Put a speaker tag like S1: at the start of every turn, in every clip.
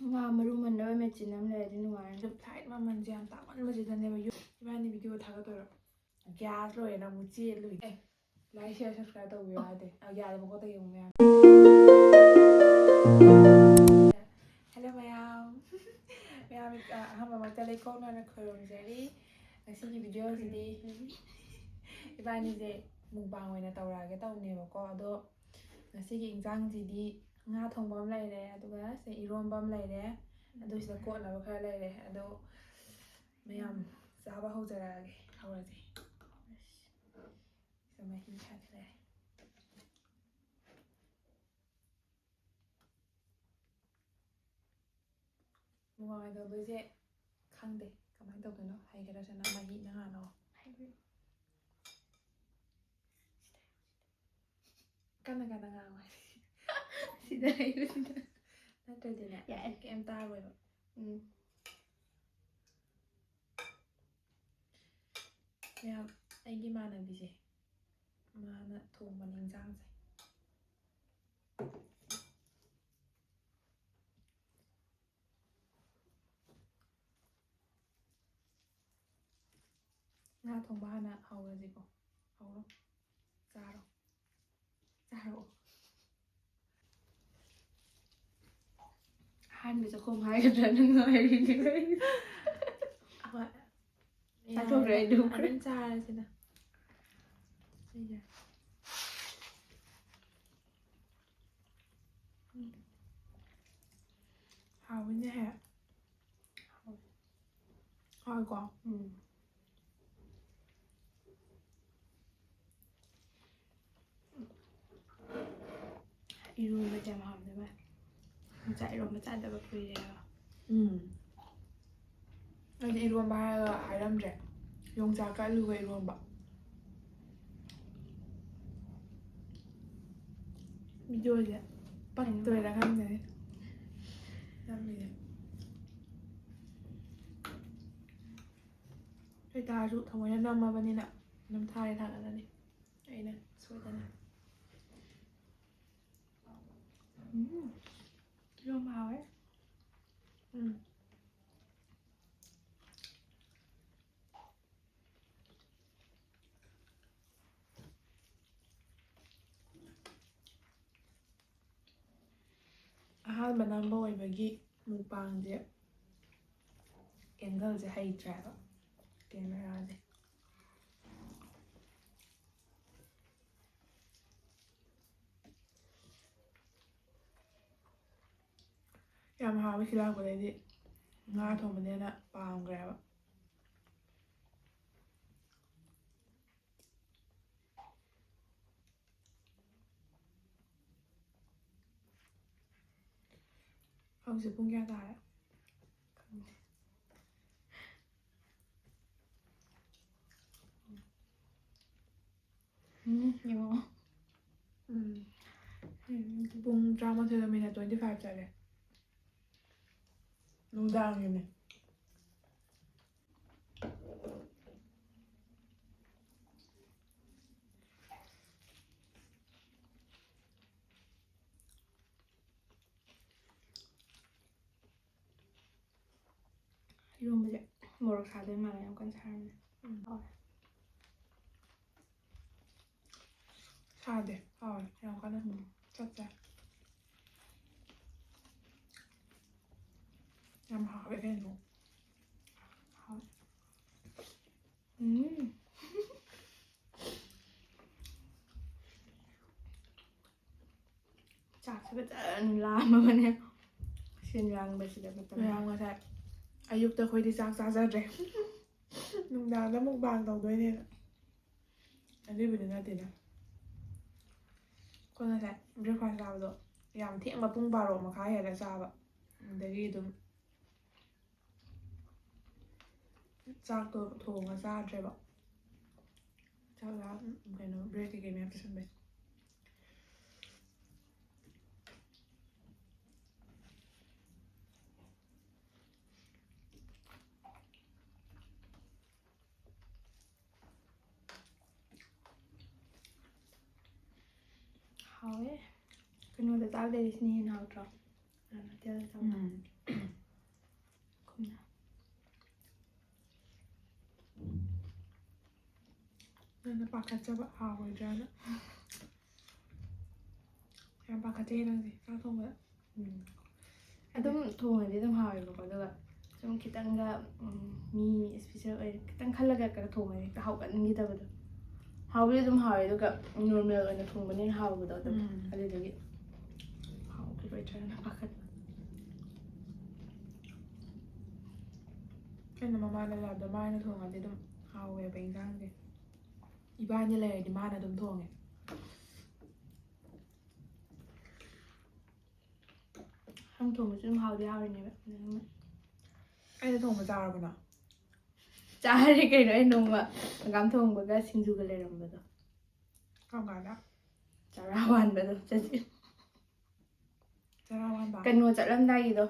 S1: ꯉꯥ ꯃꯔꯨ ꯃꯟꯅꯕ ꯃꯦꯆꯤꯟ ꯑꯃ ꯂꯩꯔꯗꯤ ꯅꯨꯡꯉꯥꯏꯔꯅꯤ.
S2: ꯐ꯭ꯂꯥꯏꯠ ꯃꯃꯜꯁꯦ ꯌꯥꯝ ꯇꯥꯡꯃꯟꯕꯁꯤꯗꯅꯦꯕ ꯏꯕꯥꯅꯤ ꯚꯤꯗꯤꯑꯣ ꯊꯥꯒꯠꯇꯣꯏꯔꯣ ꯒ꯭ꯌꯥꯁ ꯂꯣꯏꯔꯦꯅ ꯑꯃꯨꯛ ꯆꯦꯜꯂꯨꯏ ꯂꯥꯏꯛ ꯁꯤꯌꯔ ꯁꯕꯁꯀ꯭ꯔꯥꯏꯕ ꯇꯧꯕꯤꯌꯣ ꯌꯥꯗꯦ ꯌꯥꯗꯦ ꯃꯈꯣꯠꯇ ꯌꯦꯡꯕ ꯌꯥꯔꯦ. ꯍꯦꯜꯂꯣ ꯃꯌꯥꯝ ꯑꯍꯥꯟꯕ ꯃꯛꯇ ꯂꯩꯀꯣꯛꯅꯅ ꯈꯣꯏꯔꯨꯝꯖꯔꯤ. ꯉꯁꯤꯒꯤ ꯚꯤꯗꯤꯑꯣꯁꯤꯗꯤ ꯏꯕꯥꯅꯤꯁꯦ ꯃꯨꯛꯕꯥꯡ ꯑꯣꯏꯅ ꯇꯧꯔꯛꯑꯒꯦ ꯇꯧꯅꯦꯕꯀꯣ. ꯑꯗꯣ ꯉꯁꯤꯒꯤ ꯏꯟꯖꯥꯡꯁꯤꯗꯤ ꯉꯥ ꯊꯣꯡꯕ ꯑꯃ ꯂꯩꯔꯦ, ꯑꯗꯨꯒ ꯁꯤ ꯏꯔꯣꯟꯕ ꯑꯃ ꯂꯩꯔꯦ, ꯑꯗꯨ ꯁꯤꯗ ꯀꯣꯠꯅꯕ ꯈꯔ ꯂꯩꯔꯦ. ꯑꯗꯣ ꯃꯌꯥꯝ ꯆꯥꯕ ꯍꯧꯔꯁꯦ. ꯁꯤꯗ ꯃꯍꯤ ꯊꯛꯈ꯭ꯔꯦ. ꯃꯨꯛꯕꯥꯡ ꯇꯧꯗꯣꯏꯁꯦ ꯈꯪꯗꯦ ꯀꯃꯥꯏꯅ ꯇꯧꯗꯣꯏꯅꯣ. ꯍꯩꯒꯗ꯭ꯔꯁꯤꯅ ꯃꯍꯤ ꯅꯍꯥꯟꯅꯣ ꯀꯟꯅ ꯉꯥꯡꯉꯣ
S1: ꯁꯤꯗ ꯍꯩꯕꯁꯤꯗ
S2: ꯅꯠꯇ꯭ꯔꯗꯤꯅꯦ ꯀꯩꯝ ꯇꯥꯔꯣꯏꯕ. ꯃꯌꯥꯝ ꯑꯩꯒꯤ ꯏꯃꯥꯟꯅꯕꯤꯁꯦ ꯃꯥꯅ ꯊꯣꯡꯕꯅꯤ ꯏꯟꯖꯥꯡꯁꯦ. ꯉꯥ ꯊꯣꯡꯕ ꯍꯥꯟꯅ ꯍꯧꯔꯁꯤꯀꯣ. ꯍꯧꯔꯣ ꯆꯥꯔꯣ ꯆꯥꯔꯣ.
S1: ꯑꯍꯥꯟꯕ ꯆꯥꯛꯈꯨꯝ ꯍꯥꯏꯒꯗ꯭ꯔꯥ ꯉꯥꯏꯔꯤꯅꯦ.
S2: ꯍꯣꯏ
S1: ꯆꯥꯊꯣꯛꯈ꯭ꯔꯦ ꯑꯩ ꯑꯗꯨꯝ
S2: ꯆꯥꯔꯁꯤꯅ. ꯍꯥꯎꯋꯤꯅꯦꯍꯦ. ꯍꯥꯎꯋꯤꯀꯣ.
S1: ꯏꯔꯣꯟꯕꯁꯦ ꯌꯥꯝ ꯍꯥꯎꯅꯦ ꯚꯥꯏ. ꯉꯁꯥꯏ ꯏꯔꯣꯟꯕ ꯆꯥꯗꯕ ꯀꯨꯏꯔꯦꯕ.
S2: ꯑꯩꯗꯤ ꯏꯔꯣꯟꯕ ꯍꯥꯏꯔꯒ ꯍꯥꯏꯔꯝꯗ꯭ꯔꯦ. ꯌꯣꯡꯆꯥꯛꯀ ꯑꯂꯨꯒ ꯏꯔꯣꯟꯕ. ꯚꯤꯗꯤꯑꯣꯁꯦ ꯄꯛꯇꯣꯏꯔꯥ ꯈꯪꯗꯦ. ꯅꯝꯃꯤꯁꯦ ꯀꯩꯇꯥꯔꯁꯨ ꯊꯑꯣꯏꯅ ꯅꯝꯃꯕꯅꯤꯅ ꯑꯗꯨꯝ ꯊꯥꯒꯠꯂꯅꯤ ꯑꯩꯅ ꯁꯣꯏꯗꯅ.
S1: ꯏꯔꯣꯟꯕ ꯍꯥꯎꯋꯦ.
S2: ꯑꯍꯥꯟꯕ ꯅꯝꯕ ꯑꯣꯏꯕꯒꯤ ꯃꯨꯛꯕꯥꯡꯁꯦ ꯑꯦꯡꯒꯜꯁꯦ ꯍꯩꯇ꯭ꯔꯦꯕ ꯀꯦꯃꯦꯔꯥꯁꯦ. ꯌꯥꯝ ꯍꯥꯎꯋꯤ. ꯁꯤ ꯂꯥꯛꯄꯗꯩꯗꯤ ꯉꯥ ꯊꯣꯡꯕꯅ ꯍꯦꯟꯅ ꯄꯥꯝꯈ꯭ꯔꯦꯕ. ꯍꯧꯖꯤꯛ ꯄꯨꯡ ꯀꯌꯥ ꯇꯥꯔꯦ ꯈꯪꯗꯦ.
S1: ꯌꯦꯡꯉꯣ.
S2: ꯄꯨꯡ 11:25 ꯆꯠꯂꯦ. ꯅꯨꯡꯗꯥꯡꯒꯤꯅꯦ.
S1: 이런 뭐로 사들 만한 약간 사람네.
S2: 사대. 그냥 가는 쳤자. 그냥 하게 되는 거.
S1: ꯆꯥꯛꯁꯤꯒ ꯐꯖꯅ ꯂꯥꯝꯃꯕꯅꯦ. ꯁꯦꯟ ꯌꯥꯡꯕꯁꯤꯗ ꯃꯇꯝ.
S2: ꯃꯌꯥꯝ ꯉꯁꯥꯏ ꯑꯌꯨꯛꯇ ꯑꯩꯈꯣꯏꯗꯤ ꯆꯥꯛ ꯆꯥꯖꯗ꯭ꯔꯦ. ꯅꯨꯡꯗꯥꯡꯗ ꯃꯨꯛꯕꯥꯡ ꯇꯧꯗꯣꯏꯅꯦꯅ. ꯑꯗꯨꯏꯕꯨꯗꯤ ꯅꯠꯇꯦꯗ. ꯑꯩꯈꯣꯏ ꯉꯁꯥꯏ ꯕ꯭ꯔꯦꯛꯐꯥꯁ ꯆꯥꯕꯗꯣ ꯌꯥꯝ ꯊꯦꯡꯕ ꯄꯨꯡ 12:30 ꯍꯦꯜꯂ ꯆꯥꯕ. ꯑꯗꯒꯤ ꯑꯗꯨꯝ ꯆꯥꯛꯇꯣ ꯊꯣꯡꯉ ꯆꯥꯗ꯭ꯔꯦꯕ. ꯀꯩꯅꯣ ꯕ꯭ꯔꯦꯛ ꯀꯩꯀꯩ ꯃꯌꯥꯝ ꯄꯤꯁꯟꯕꯩ.
S1: 하왜 그녀도 ꯆꯥꯛꯗꯩꯗꯤ ꯁꯤꯅ ꯍꯦꯟꯅ ꯍꯥꯎꯇ꯭ꯔꯣ ꯍꯣꯇꯦꯜꯗ ꯆꯥꯕ ꯈꯨꯝꯅ
S2: ꯅꯪꯅ ꯄꯥꯈꯠꯆꯕ ꯍꯥꯎꯔꯣꯏꯗ꯭ꯔꯥꯅ ꯌꯥꯝ ꯄꯥꯈꯠꯆꯩ ꯅꯪꯁꯦ ꯆꯥꯛ ꯊꯣꯡꯕꯗ
S1: ꯑꯗꯨꯝ ꯊꯣꯡꯉꯗꯤ ꯑꯗꯨꯝ ꯍꯥꯎꯋꯦꯕꯀꯣ ꯑꯗꯨꯒ ꯁꯨꯝ ꯈꯤꯇꯪꯒ ꯃꯤ ꯏꯁꯄꯤꯁꯦꯜ ꯑꯣꯏꯅ ꯈꯤꯇꯪ ꯈꯜꯂꯒ ꯊꯣꯡꯉꯗꯤ ꯍꯦꯛꯇ ꯍꯥꯎꯒꯟꯈꯤꯗꯕꯗꯣ ꯍꯥꯎꯕꯗꯤ ꯑꯗꯨꯝ ꯍꯥꯎꯋꯦ ꯑꯗꯨꯒ ꯅꯣꯔꯃꯦꯜ ꯑꯣꯏꯅ ꯊꯣꯡꯕꯅꯤꯅ ꯍꯥꯎꯕꯗꯣ ꯑꯗꯨꯝ ꯑꯗꯨꯗꯨꯒꯤ ꯍꯥꯎꯈꯤꯔꯣꯏꯗ꯭ꯔꯥꯅ ꯄꯥꯈꯠꯄ
S2: ꯑꯩꯅ ꯃꯃꯥꯡꯗ ꯂꯥꯛꯕꯗ ꯃꯥꯅ ꯊꯣꯡꯉꯗꯤ ꯑꯗꯨꯝ ꯍꯥꯎꯋꯦꯕ ꯏꯟꯁꯥꯡꯁꯦ ꯏꯕꯥꯅꯤ ꯂꯩꯔꯗꯤ ꯃꯥꯅ ꯑꯗꯨꯝ ꯊꯣꯡꯉꯦ
S1: ꯁꯝ ꯊꯣꯡꯕꯁꯨ ꯑꯗꯨꯝ ꯍꯥꯎꯗꯤ ꯍꯥꯎꯔꯤꯅꯦꯕ
S2: ꯑꯩꯅ ꯊꯣꯡꯕ ꯆꯥꯔꯕꯅ
S1: ꯆꯥꯔꯦ ꯀꯩꯅꯣ ꯑꯩ ꯅꯣꯡꯃ ꯍꯪꯒꯥꯝ ꯊꯣꯡꯕꯒ ꯁꯤꯡꯖꯨꯒ ꯂꯩꯔꯝꯕꯗꯣ
S2: ꯀꯔꯝ ꯀꯥꯟꯗ
S1: ꯆꯔꯥ ꯋꯥꯟꯕꯗꯣ ꯆꯠꯁꯤ
S2: ꯆꯔꯥ ꯋꯥꯟꯕ
S1: ꯀꯩꯅꯣ ꯆꯠꯂꯝꯗꯥꯏꯒꯤꯗꯣ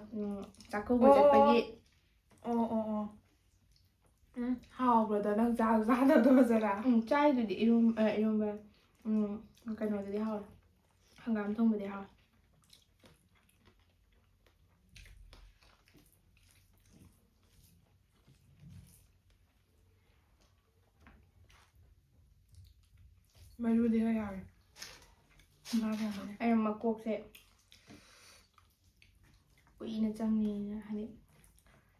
S1: ꯆꯥꯛꯀꯧꯕ ꯆꯠꯄꯒꯤ
S2: ꯑꯣ ꯍꯥꯎꯕ꯭ꯔꯗ ꯅꯪ ꯆꯥꯁꯨ ꯆꯥꯗꯕꯗꯣ ꯆꯔꯥ
S1: ꯆꯥꯏꯗꯨꯗꯤ ꯏꯔꯣꯝꯕ ꯀꯩꯅꯣꯗꯨꯗꯤ ꯍꯥꯎꯋꯦ ꯍꯪꯒꯥꯝ ꯊꯣꯡꯕꯗꯤ ꯍꯥꯎꯋꯦ
S2: ꯃꯔꯨꯗꯤ ꯈꯔ ꯌꯥꯎꯋꯦ ꯉꯥ ꯊꯣꯡꯕꯅꯦ
S1: ꯑꯩꯅ ꯃꯀꯣꯛꯁꯦ ꯀꯨꯏꯅ ꯆꯪꯉꯦꯅ ꯍꯥꯏꯗꯤ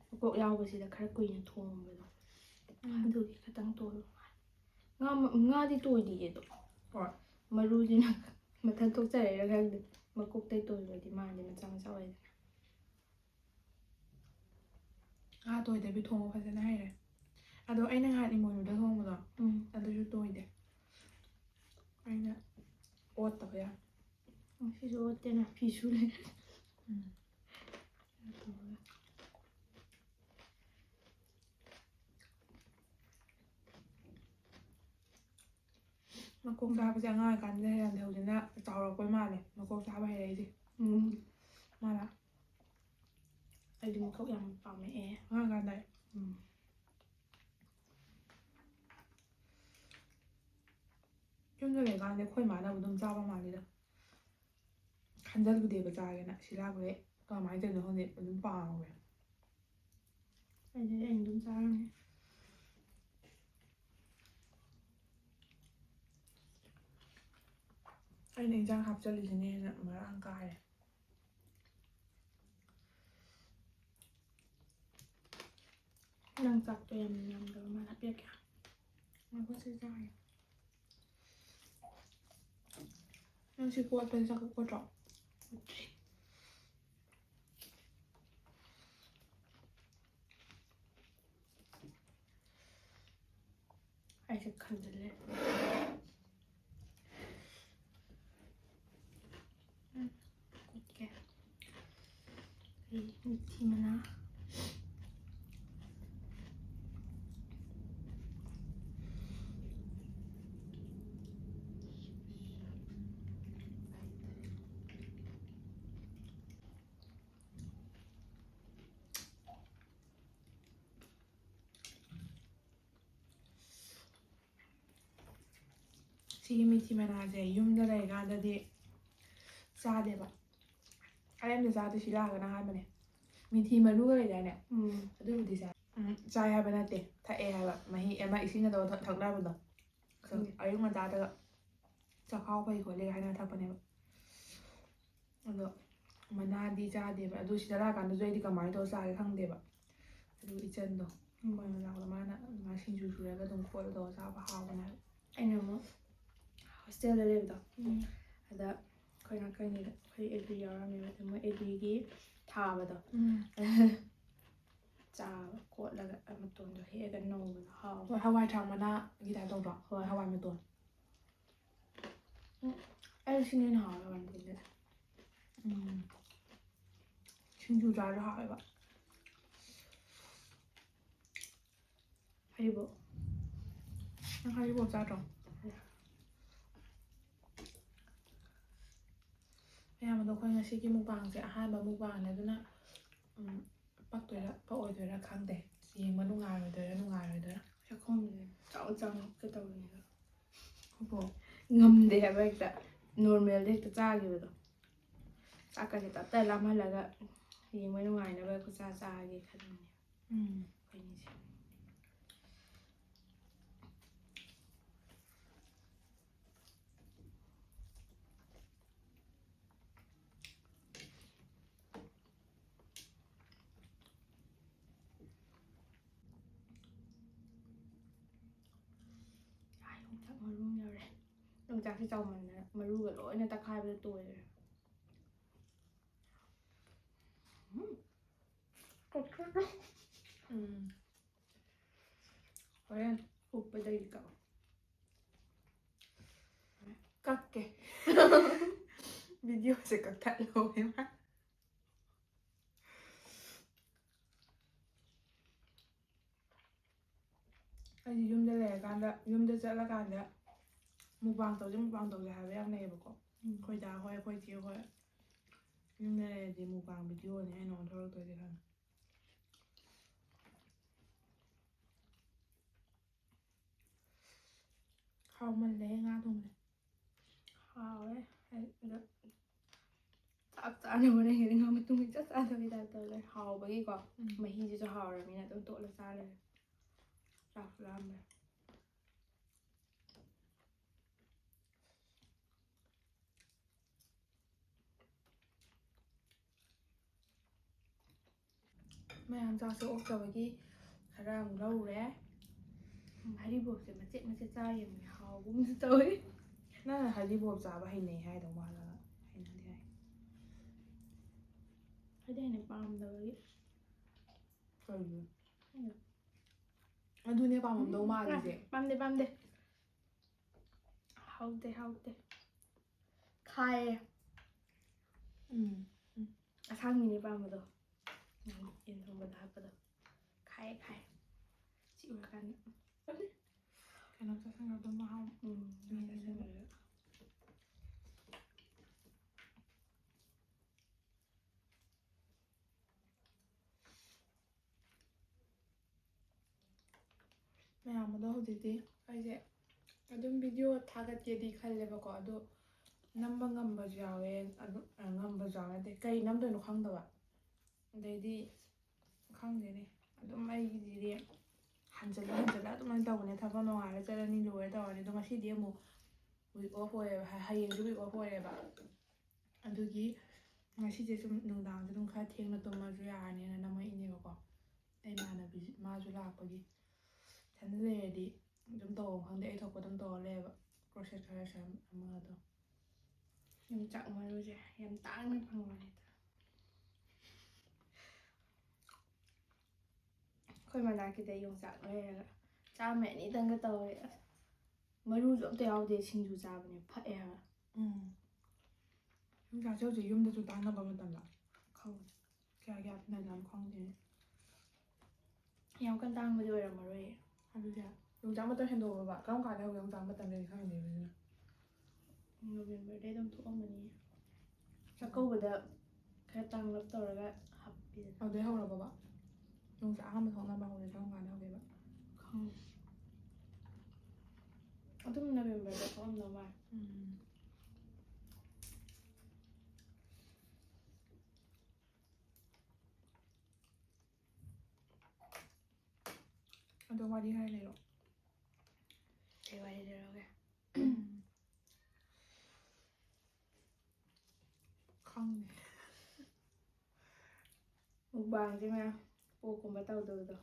S1: ꯃꯀꯣꯛ ꯌꯥꯎꯕꯁꯤꯗ ꯈꯔ ꯀꯨꯏꯅ ꯊꯣꯡꯕꯗꯣ ꯑꯗꯨꯒꯤ ꯈꯤꯇꯪ ꯇꯣꯏꯕ ꯉꯥꯗꯤ ꯇꯣꯏꯗꯤꯌꯦ ꯑꯗꯣ
S2: ꯍꯣꯏ
S1: ꯃꯔꯨꯁꯤꯅ ꯃꯊꯟ ꯊꯣꯛꯆꯔꯛꯏꯔꯥ ꯈꯪꯗꯦ ꯃꯀꯣꯛꯇꯩ ꯇꯣꯏꯕꯗꯤ ꯃꯥꯗꯤ ꯃꯆꯥ ꯃꯆꯥ ꯑꯣꯏꯗꯅ
S2: ꯉꯥ ꯇꯣꯏꯗꯕꯤ ꯊꯣꯡꯕ ꯐꯖꯅ ꯍꯩꯔꯦ ꯑꯗꯣ ꯑꯩꯅ ꯉꯍꯥꯟ ꯏꯃꯣꯏꯅꯨꯗ ꯊꯣꯡꯕꯗꯣ ꯑꯗꯨꯁꯨ ꯇꯣꯏꯗꯦ ꯑꯩꯅ ꯑꯣꯠꯇꯕ ꯌꯥꯏ
S1: ꯁꯤꯁꯨ ꯑꯣꯠꯇꯦꯅ ꯐꯤꯁꯨ ꯂꯩ
S2: ꯃꯀꯣꯛ ꯆꯥꯕꯁꯦ ꯑꯉꯥꯡ ꯑꯣꯏꯔꯤꯀꯥꯟꯗ ꯍꯩꯔꯝꯗꯦ ꯍꯧꯖꯤꯛꯅ ꯆꯥꯎꯔꯛꯄꯩ ꯃꯥꯜꯂꯦ ꯃꯀꯣꯛ ꯆꯥꯕ ꯍꯩꯔꯛꯏꯁꯦ ꯃꯥꯅ
S1: ꯑꯩꯗꯤ ꯃꯀꯣꯛ ꯌꯥꯝ ꯄꯥꯝꯃꯛꯑꯦ
S2: ꯑꯉꯥꯡ ꯀꯥꯟꯗ ꯌꯨꯝꯗ ꯂꯩꯀꯥꯟꯗ ꯑꯩꯈꯣꯏ ꯃꯥꯅꯕꯨ ꯑꯗꯨꯝ ꯆꯥꯕ ꯃꯥꯜꯂꯤꯗ ꯈꯟꯖꯜꯂꯨꯗꯦꯕ ꯆꯥꯒꯦꯅ ꯁꯤ ꯂꯥꯛꯄꯗꯩ ꯀꯃꯥꯏꯅ ꯇꯧꯔꯤꯅꯣ ꯈꯪꯗꯦ ꯑꯗꯨꯝ ꯄꯥꯝꯃꯦ
S1: ꯑꯩꯅ ꯑꯗꯨꯝ ꯆꯥꯔꯝꯃꯦ
S2: ꯑꯩꯅ ꯏꯟꯖꯥꯡ ꯍꯥꯞꯆꯜꯂꯤꯁꯤꯅ ꯍꯦꯟꯅ ꯃꯔꯥꯡ ꯀꯥꯏꯔꯦ
S1: ꯅꯪ ꯆꯥꯛꯇꯣ ꯌꯥꯝ ꯌꯥꯝꯗꯕ ꯃꯥꯜꯂꯦ ꯍꯥꯞꯄꯤꯔꯛꯀꯦ
S2: ꯉꯥꯏꯈꯣ ꯁꯤ ꯆꯥꯒꯦ ꯅꯪ ꯁꯤ ꯀꯣꯠꯄꯗꯤ ꯆꯥꯛ ꯀꯣꯠꯇ꯭ꯔꯣ
S1: ꯑꯩꯁꯦ ꯈꯟꯖꯤꯜꯂꯦ ꯀꯣꯠꯀꯦ ꯃꯤꯊꯤ ꯃꯅꯥ
S2: ꯁꯤꯒꯤ ꯃꯤꯊꯤ ꯃꯅꯥꯁꯦ ꯌꯨꯝꯗ ꯂꯩꯔꯤꯀꯥꯟꯗꯗꯤ ꯆꯥꯗꯦꯕ ꯑꯩ ꯑꯝꯇ ꯆꯥꯗꯦ ꯁꯤ ꯂꯥꯛꯑꯒꯅ ꯑꯍꯥꯟꯕꯅꯦ ꯃꯤꯊꯤ ꯃꯔꯨꯒ ꯂꯩꯗꯥꯏꯅꯦ ꯑꯗꯨꯕꯨꯗꯤ ꯆꯥꯏ ꯍꯥꯏꯕ ꯅꯠꯇꯦ ꯊꯛꯑꯦ ꯍꯥꯏꯕ ꯃꯍꯤ ꯑꯃ ꯏꯁꯤꯡꯒ ꯇꯧꯔꯒ ꯊꯛꯅꯕꯗꯣ ꯑꯌꯨꯛ ꯉꯟꯇꯥꯗꯒ ꯆꯥꯛꯈꯥꯎ ꯐꯩ ꯈꯣꯠꯂꯦ ꯍꯥꯏꯅ ꯊꯛꯄꯅꯦꯕ ꯑꯗꯣ ꯃꯅꯥꯗꯤ ꯆꯥꯗꯦꯕ ꯑꯗꯨ ꯁꯤꯗ ꯂꯥꯛꯀꯥꯟꯗꯁꯨ ꯑꯩꯗꯤ ꯀꯃꯥꯏꯅ ꯇꯧꯔ ꯆꯥꯒꯦ ꯈꯪꯗꯦꯕ ꯑꯗꯨ ꯏꯆꯟꯗꯣ ꯃꯣꯏꯅ ꯂꯥꯛꯄꯗ ꯃꯥꯅ ꯑꯗꯨꯃꯥꯏꯅ ꯁꯤꯡꯖꯨ ꯁꯨꯔꯒ ꯑꯗꯨꯝ ꯈꯣꯠꯂ ꯇꯧꯔꯒ ꯆꯥꯕ ꯍꯥꯎꯕꯅꯦ ꯍꯥꯏꯕ
S1: ꯑꯩꯅ ꯑꯃꯨꯛ ꯍꯣꯁꯇꯦꯜꯗ ꯂꯩꯕꯗꯣ ꯑꯗ ꯑꯩꯈꯣꯏ ꯅꯥꯀꯟꯒꯤꯗ ꯑꯩꯈꯣꯏ ꯑꯦꯒ꯭ꯔꯤ ꯌꯥꯎꯔꯝꯃꯦꯕ ꯑꯗ ꯃꯣꯏ ꯑꯦꯒ꯭ꯔꯤꯒꯤ ꯊꯥꯕꯗꯣ ꯆꯥꯕ ꯀꯣꯠꯂꯒ ꯃꯇꯣꯟꯗꯣ ꯍꯦꯛꯑꯒ ꯅꯧꯕꯗꯣ ꯍꯥꯎꯕ
S2: ꯍꯣꯏ ꯍꯋꯥꯏ ꯊꯔꯥꯛ ꯃꯅꯥꯒꯤ ꯇꯥꯏꯞ ꯇꯧꯗ꯭ꯔꯣ
S1: ꯍꯣꯏ
S2: ꯍꯋꯥꯏ ꯃꯇꯣꯟ
S1: ꯑꯩ ꯁꯤꯅ ꯍꯦꯟꯅ ꯍꯥꯎꯋꯦ ꯍꯋꯥꯏ ꯃꯇꯣꯟꯗꯤ
S2: ꯁꯤꯡꯖꯨ ꯆꯥꯔꯁꯨ ꯍꯥꯎꯋꯦꯕ
S1: ꯍꯩꯔꯤꯕꯣꯞ
S2: ꯅꯪ ꯍꯩꯔꯤꯕꯣꯞ ꯆꯥꯗ꯭ꯔꯣ ꯑꯌꯥꯝꯕꯗꯣ ꯑꯩꯈꯣꯏ ꯉꯁꯤꯒꯤ ꯃꯨꯛꯕꯥꯡꯁꯦ ꯑꯍꯥꯟꯕ ꯃꯨꯛꯕꯥꯡꯅꯦ ꯑꯗꯨꯅ ꯄꯛꯇꯣꯏꯔꯥ ꯄꯛꯑꯣꯏꯗꯣꯏꯔꯥ ꯈꯪꯗꯦ ꯌꯦꯡꯕ ꯅꯨꯡꯉꯥꯏꯔꯣꯏꯗꯣꯏꯔꯥ ꯅꯨꯡꯉꯥꯏꯔꯣꯏꯗꯣꯏꯔꯥ
S1: ꯆꯥꯛꯈꯨꯝꯁꯦ ꯆꯥꯎ ꯇꯧꯕꯅꯤꯗ
S2: ꯍꯣꯏ
S1: ꯉꯝꯗꯦ ꯍꯥꯏꯕ ꯍꯦꯛꯇ ꯅꯣꯔꯃꯦꯜꯗ ꯍꯦꯛꯇ ꯆꯥꯈꯤꯕꯗꯣ ꯆꯥꯛꯀꯁꯦ ꯇꯞꯇ ꯂꯥꯝꯍꯜꯂꯒ ꯌꯦꯡꯕ ꯅꯨꯡꯉꯥꯏꯅꯕ ꯈꯨꯠꯆꯥ ꯆꯥꯒꯦ ꯈꯟꯕꯅꯦ ꯑꯩꯈꯣꯏꯅꯤꯁꯦ ꯌꯣꯡꯆꯥꯛ ꯃꯔꯨ ꯌꯧꯔꯦ ꯌꯣꯡꯆꯥꯛꯁꯦ ꯆꯥꯎꯃꯟꯗꯅ ꯃꯔꯨꯒ ꯂꯣꯏꯅ ꯇꯛꯈꯥꯏꯕꯗ ꯇꯣꯏꯔꯦ
S2: ꯍꯣꯔꯦꯟ
S1: ꯎꯞꯄꯗꯒꯤ ꯀꯛꯑꯣ
S2: ꯀꯛꯀꯦ ꯚꯤꯗꯤꯑꯣꯁꯦ ꯀꯛꯊꯠꯂꯣꯕ ꯑꯩꯗꯤ ꯌꯨꯝꯗ ꯂꯩꯔꯀꯥꯟꯗ ꯌꯨꯝꯗ ꯆꯠꯂꯀꯥꯟꯗ ꯃꯨꯛꯕꯥꯡ ꯇꯧꯁꯦ ꯍꯥꯏꯕ ꯌꯥꯝ ꯂꯩꯌꯦꯕꯀꯣ ꯑꯩꯈꯣꯏ ꯗꯥ ꯍꯣꯏ ꯑꯩꯈꯣꯏ ꯆꯦ ꯍꯣꯏ ꯌꯨꯝꯗ ꯂꯩꯔꯗꯤ ꯃꯨꯛꯕꯥꯡ ꯚꯤꯗꯤꯑꯣꯅꯦ ꯑꯩꯅ ꯑꯣꯟꯊꯣꯔꯛꯇꯣꯏꯁꯦ ꯈꯪꯉꯦ ꯍꯥꯎꯃꯜꯂꯦ ꯉꯥ ꯊꯣꯡꯕꯁꯦ
S1: ꯍꯥꯎꯋꯦ ꯑꯗꯣ ꯆꯥꯛ ꯆꯥꯅꯕꯅ ꯍꯦꯟꯅ ꯃꯇꯨꯡ ꯆꯥꯛ ꯆꯥꯗꯕꯩ ꯇꯥꯏꯞ ꯇꯧꯔꯦ ꯍꯥꯎꯕꯒꯤꯀꯣ ꯃꯍꯤꯁꯤꯁꯨ ꯍꯥꯎꯔꯕꯅꯤꯅ ꯑꯗꯨꯝ ꯇꯣꯠꯂ ꯆꯥꯔꯦ ꯆꯥꯛꯁꯨ ꯂꯥꯝꯃꯦ
S2: ꯃꯌꯥꯝ ꯆꯥꯛꯁꯦ ꯑꯣꯛꯇꯕꯒꯤ ꯈꯔ ꯑꯃꯨꯛ ꯂꯧꯔꯨꯔꯦ
S1: ꯍꯔꯤꯕꯣꯞꯁꯦ ꯃꯆꯦꯠ ꯃꯆꯦꯠ ꯆꯥ ꯌꯦꯡꯕꯅꯦ ꯍꯥꯎꯕꯒꯨꯝꯁꯨ ꯇꯧꯋꯤ
S2: ꯅꯪꯅ ꯍꯔꯤꯕꯣꯞ ꯆꯥꯕ ꯍꯩꯅꯩ ꯍꯥꯏꯗꯧ ꯃꯥꯜꯂꯒ ꯍꯩꯅꯗꯦ ꯍꯥꯏ
S1: ꯍꯥꯏꯗꯤ ꯑꯩꯅ ꯄꯥꯝꯗꯕꯒꯤ
S2: ꯀꯩꯒꯤ ꯑꯗꯨꯅꯦ ꯄꯥꯝꯃꯝꯗꯧ ꯃꯥꯜꯂꯤꯁꯦ
S1: ꯄꯥꯝꯗꯦ ꯍꯥꯎꯇꯦ ꯈꯥꯏꯌꯦ ꯑꯁꯥꯡꯕꯤꯅꯦ ꯄꯥꯝꯕꯗꯣ ꯌꯦꯟ ꯊꯣꯡꯕꯗ ꯍꯥꯞꯄꯗꯣ ꯈꯥꯏ ꯁꯤ ꯎꯔꯀꯥꯟꯗ
S2: ꯀꯩꯅꯣꯝ ꯆꯥꯁꯤꯟꯈ꯭ꯔꯗꯣ ꯃꯍꯥꯎ
S1: ꯆꯥꯁꯤꯟꯈ꯭ꯔꯒ
S2: ꯃꯌꯥꯝ ꯑꯗꯣ ꯍꯧꯖꯤꯛꯇꯤ ꯑꯩꯁꯦ ꯑꯗꯨꯝ ꯚꯤꯗꯤꯑꯣ ꯊꯥꯒꯠꯀꯦꯗꯤ ꯈꯜꯂꯦꯕꯀꯣ ꯑꯗꯣ ꯅꯝꯕ ꯉꯝꯕꯁꯨ ꯌꯥꯎꯋꯦ ꯑꯗꯨ ꯉꯝꯕꯁꯨ ꯌꯥꯎꯋꯦ ꯀꯩ ꯅꯝꯗꯣꯏꯅꯣ ꯈꯪꯗꯕ ꯑꯗꯩꯗꯤ ꯈꯪꯗꯦꯅꯦ ꯑꯗꯨꯝ ꯑꯩꯒꯤꯗꯤ ꯍꯟꯖꯤꯜꯂ ꯑꯗꯨꯃꯥꯏꯅ ꯇꯧꯕꯅꯦ ꯊꯕꯛ ꯅꯨꯡꯉꯥꯏꯔ ꯆꯠꯂꯅꯤ ꯂꯣꯏꯔ ꯇꯧꯔꯅꯤ ꯑꯗꯣ ꯉꯁꯤꯗꯤ ꯑꯃꯨꯛ ꯋꯤꯛ ꯑꯣꯐ ꯑꯣꯏꯌꯦꯕ ꯍꯌꯦꯡꯁꯨ ꯋꯤꯛ ꯑꯣꯐ ꯑꯣꯏꯌꯦꯕ ꯑꯗꯨꯒꯤ ꯉꯁꯤꯁꯦ ꯁꯨꯝ ꯅꯨꯡꯗꯥꯡꯁꯦ ꯑꯗꯨꯝ ꯈꯔ ꯊꯦꯡꯅ ꯇꯨꯝꯃꯁꯨ ꯌꯥꯔꯅꯤꯅ ꯅꯝꯃꯛꯏꯅꯦꯕꯀꯣ ꯑꯩ ꯏꯃꯥꯟꯅꯕꯤ ꯃꯥꯁꯨ ꯂꯥꯛꯄꯒꯤ ꯏꯊꯟꯗ ꯂꯩꯔꯗꯤ ꯑꯗꯨꯝ ꯇꯧꯕ ꯈꯪꯗꯦ ꯑꯩ ꯊꯣꯛꯄ ꯑꯗꯨꯝ ꯇꯧꯔ ꯂꯩꯌꯦꯕ ꯄ꯭ꯔꯣꯁꯦꯁ ꯈꯔ ꯁꯦꯝ ꯑꯃꯗꯣ
S1: ꯌꯣꯡꯆꯥꯛ ꯃꯔꯨꯁꯦ ꯌꯥꯝ ꯇꯥꯡꯅ ꯐꯪꯕꯅꯦ ꯑꯩꯈꯣꯏ ꯃꯅꯥꯛꯀꯤꯗ ꯌꯣꯡꯆꯥꯛ ꯂꯩꯔꯒ ꯆꯥꯝꯃ ꯑꯅꯤꯗꯪꯒ ꯇꯧꯋꯦ ꯑꯁ ꯃꯔꯨꯁꯨ ꯑꯝꯇ ꯌꯥꯎꯗꯦ ꯁꯤꯡꯖꯨ ꯆꯥꯕꯅꯦ ꯐꯛꯑꯦ ꯍꯥꯏꯕ
S2: ꯌꯣꯡꯆꯥꯛꯁꯦ ꯍꯧꯖꯤꯛ ꯌꯨꯝꯗꯁꯨ ꯇꯥꯡꯅꯕ ꯃꯇꯝꯗ
S1: ꯈꯪꯗꯦ
S2: ꯀꯌꯥ ꯄꯤꯅꯖꯥꯠꯅꯣ ꯈꯪꯗꯦ
S1: ꯌꯥꯝ ꯀꯟꯅ ꯇꯥꯡꯕꯗꯤ ꯑꯣꯏꯔꯝꯃꯔꯣꯏꯌꯦ
S2: ꯑꯗꯨꯗꯤ ꯌꯣꯡꯆꯥꯛ ꯃꯇꯝ ꯍꯦꯟꯗꯣꯛꯑꯕ ꯀꯔꯝ ꯀꯥꯟꯗ ꯍꯧꯒꯦ ꯌꯣꯡꯆꯥꯛ ꯃꯇꯝꯗꯗꯤ ꯈꯪꯗꯦꯕ
S1: ꯅꯣꯕꯦꯝꯕꯔꯗꯩ ꯑꯗꯨꯝ ꯊꯣꯛꯑꯝꯃꯅꯤ ꯆꯥꯛꯀꯧꯕꯗ ꯈꯔ ꯇꯥꯡꯂꯞ ꯇꯧꯔꯒ ꯍꯥꯞꯄꯤꯗꯅ
S2: ꯑꯗꯨꯗꯩ ꯍꯧꯔꯕꯕ ꯌꯣꯡꯆꯥꯛ ꯑꯍꯥꯟꯕ ꯊꯣꯛꯅꯕ ꯍꯧꯔꯦ ꯀꯔꯝ ꯀꯥꯟꯗ ꯍꯧꯒꯦꯕ
S1: ꯈꯪꯗꯦ ꯑꯗꯨꯝ ꯅꯕꯦꯝꯕꯔꯗ ꯊꯣꯛꯑꯝꯗꯧ ꯃꯥꯜꯂꯦ
S2: ꯑꯗꯣ ꯋꯥꯔꯤ ꯈꯔ ꯂꯩꯔꯣ
S1: ꯀꯩ ꯋꯥꯔꯤ ꯂꯤꯔꯛꯎꯒꯦ
S2: ꯈꯪꯗꯦ
S1: ꯃꯨꯛꯕꯥꯡꯁꯦ ꯃꯌꯥꯝ ꯄꯣꯛꯀꯨꯝꯕ ꯇꯧꯗꯕꯗꯣ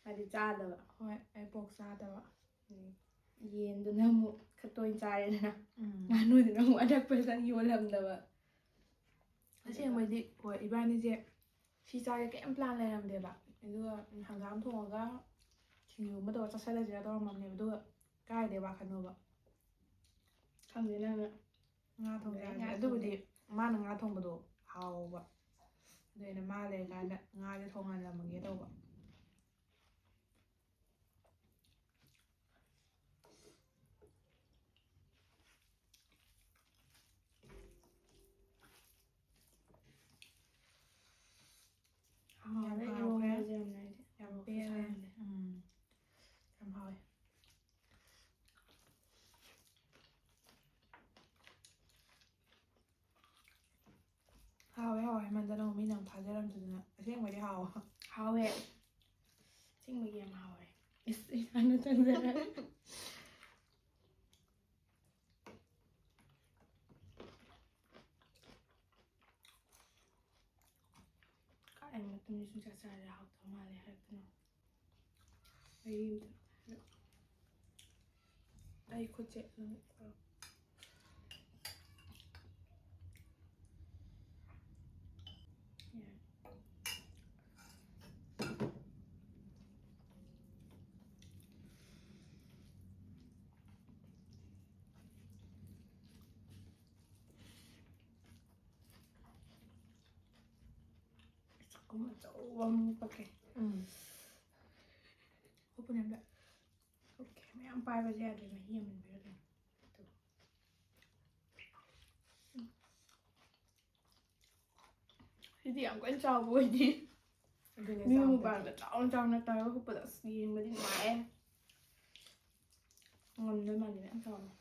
S1: ꯍꯥꯏꯗꯤ ꯆꯥꯗꯕ
S2: ꯍꯣꯏ ꯑꯩ ꯄꯣꯛ ꯆꯥꯗꯕ
S1: ꯌꯦꯟꯗꯨꯅ ꯑꯃꯨꯛ ꯈꯔ ꯇꯣꯏꯅ ꯆꯥꯔꯦꯗꯅ ꯉꯥꯅꯨꯗꯨꯅ ꯑꯃꯨꯛ ꯑꯅꯛꯄꯗ ꯌꯣꯜꯂꯝꯗꯕ
S2: ꯑꯁꯦꯡꯕꯩꯗꯤ ꯍꯣꯏ ꯏꯕꯥꯅꯤꯁꯦ ꯁꯤ ꯆꯥꯒꯦ ꯀꯩꯝ ꯄ꯭ꯂꯥꯟ ꯂꯩꯔꯝꯗꯦꯕ ꯑꯗꯨꯒ ꯍꯪꯒꯥꯝ ꯊꯣꯡꯉꯒ ꯁꯤꯡꯖꯨꯒꯨꯝꯕ ꯇꯧꯔꯒ ꯆꯥꯁꯤꯜꯂꯁꯤꯔꯥ ꯇꯧꯔꯝꯃꯕꯅꯦꯕ ꯑꯗꯨꯒ ꯀꯥꯏꯗꯩ ꯋꯥꯈꯜꯅꯣꯕ
S1: ꯈꯪꯗꯦ ꯅꯪꯅ
S2: ꯉꯥ ꯊꯣꯡꯖꯦ ꯍꯥꯏꯕꯅꯦ ꯑꯗꯨꯕꯨꯗꯤ ꯃꯥꯅ ꯉꯥ ꯊꯣꯡꯕꯗꯣ ꯍꯥꯎꯕ ꯑꯗꯨ ꯑꯩꯅ ꯃꯥ ꯂꯩꯔꯀꯥꯟꯗ ꯉꯥꯁꯦ ꯊꯣꯡꯍꯜꯂꯝꯃꯒꯦ ꯇꯧꯕ ꯌꯥꯝ ꯍꯥꯎꯈ꯭ꯔꯦ ꯌꯥꯝ ꯄꯦꯜꯂꯦ ꯌꯥꯝ ꯍꯥꯎꯋꯦ ꯍꯥꯎꯋꯦ ꯍꯥꯎꯋꯦ ꯍꯥꯏꯃꯟꯗꯅ ꯃꯤꯅ ꯑꯃꯨꯛ ꯊꯥꯖꯔꯝꯗꯗꯅ ꯑꯁꯦꯡꯕꯗꯤ ꯍꯥꯎꯋꯦ
S1: ꯍꯥꯎꯋꯦ ꯆꯤꯡꯕꯒꯤ ꯌꯥꯝ ꯍꯥꯎꯋꯦ ꯏꯁꯥꯅ ꯆꯪꯖꯔꯦ ꯀꯥꯏ ꯃꯇꯝꯗ ꯁꯨꯡꯆꯥ ꯆꯥꯔꯦ ꯍꯥꯎꯇꯕ ꯃꯥꯜꯂꯦ ꯍꯥꯏꯔꯛꯇꯅ
S2: ꯑꯩ ꯈꯨꯠꯁꯦ
S1: ꯆꯥꯛꯈꯨꯝ ꯑꯆꯧꯕ ꯑꯃ ꯄꯛꯀꯦ
S2: ꯎꯞꯄꯅꯦ ꯑꯝꯇ
S1: ꯑꯣꯀꯦ ꯃꯌꯥꯝ ꯄꯥꯏꯕꯁꯦ ꯌꯥꯗ꯭ꯔꯦ ꯃꯍꯤ ꯑꯃꯟꯕꯤꯔ ꯀꯩꯅꯣ ꯁꯤꯗꯤ ꯌꯥꯝ ꯀꯟꯅ ꯆꯥꯎꯕ ꯑꯣꯏꯗꯦ
S2: ꯑꯗꯨꯅꯦ
S1: ꯃꯤ ꯃꯨꯛꯕꯥꯡꯗ ꯆꯥꯎꯅ ꯆꯥꯎꯅ ꯇꯧꯔꯒ ꯍꯨꯞꯄꯗꯣ ꯑꯁ ꯌꯦꯡꯕꯗꯤ ꯅꯨꯡꯉꯥꯏꯌꯦ ꯉꯝꯗꯣꯏ ꯃꯥꯟꯗꯦ ꯃꯌꯥꯝ ꯆꯥꯎꯅ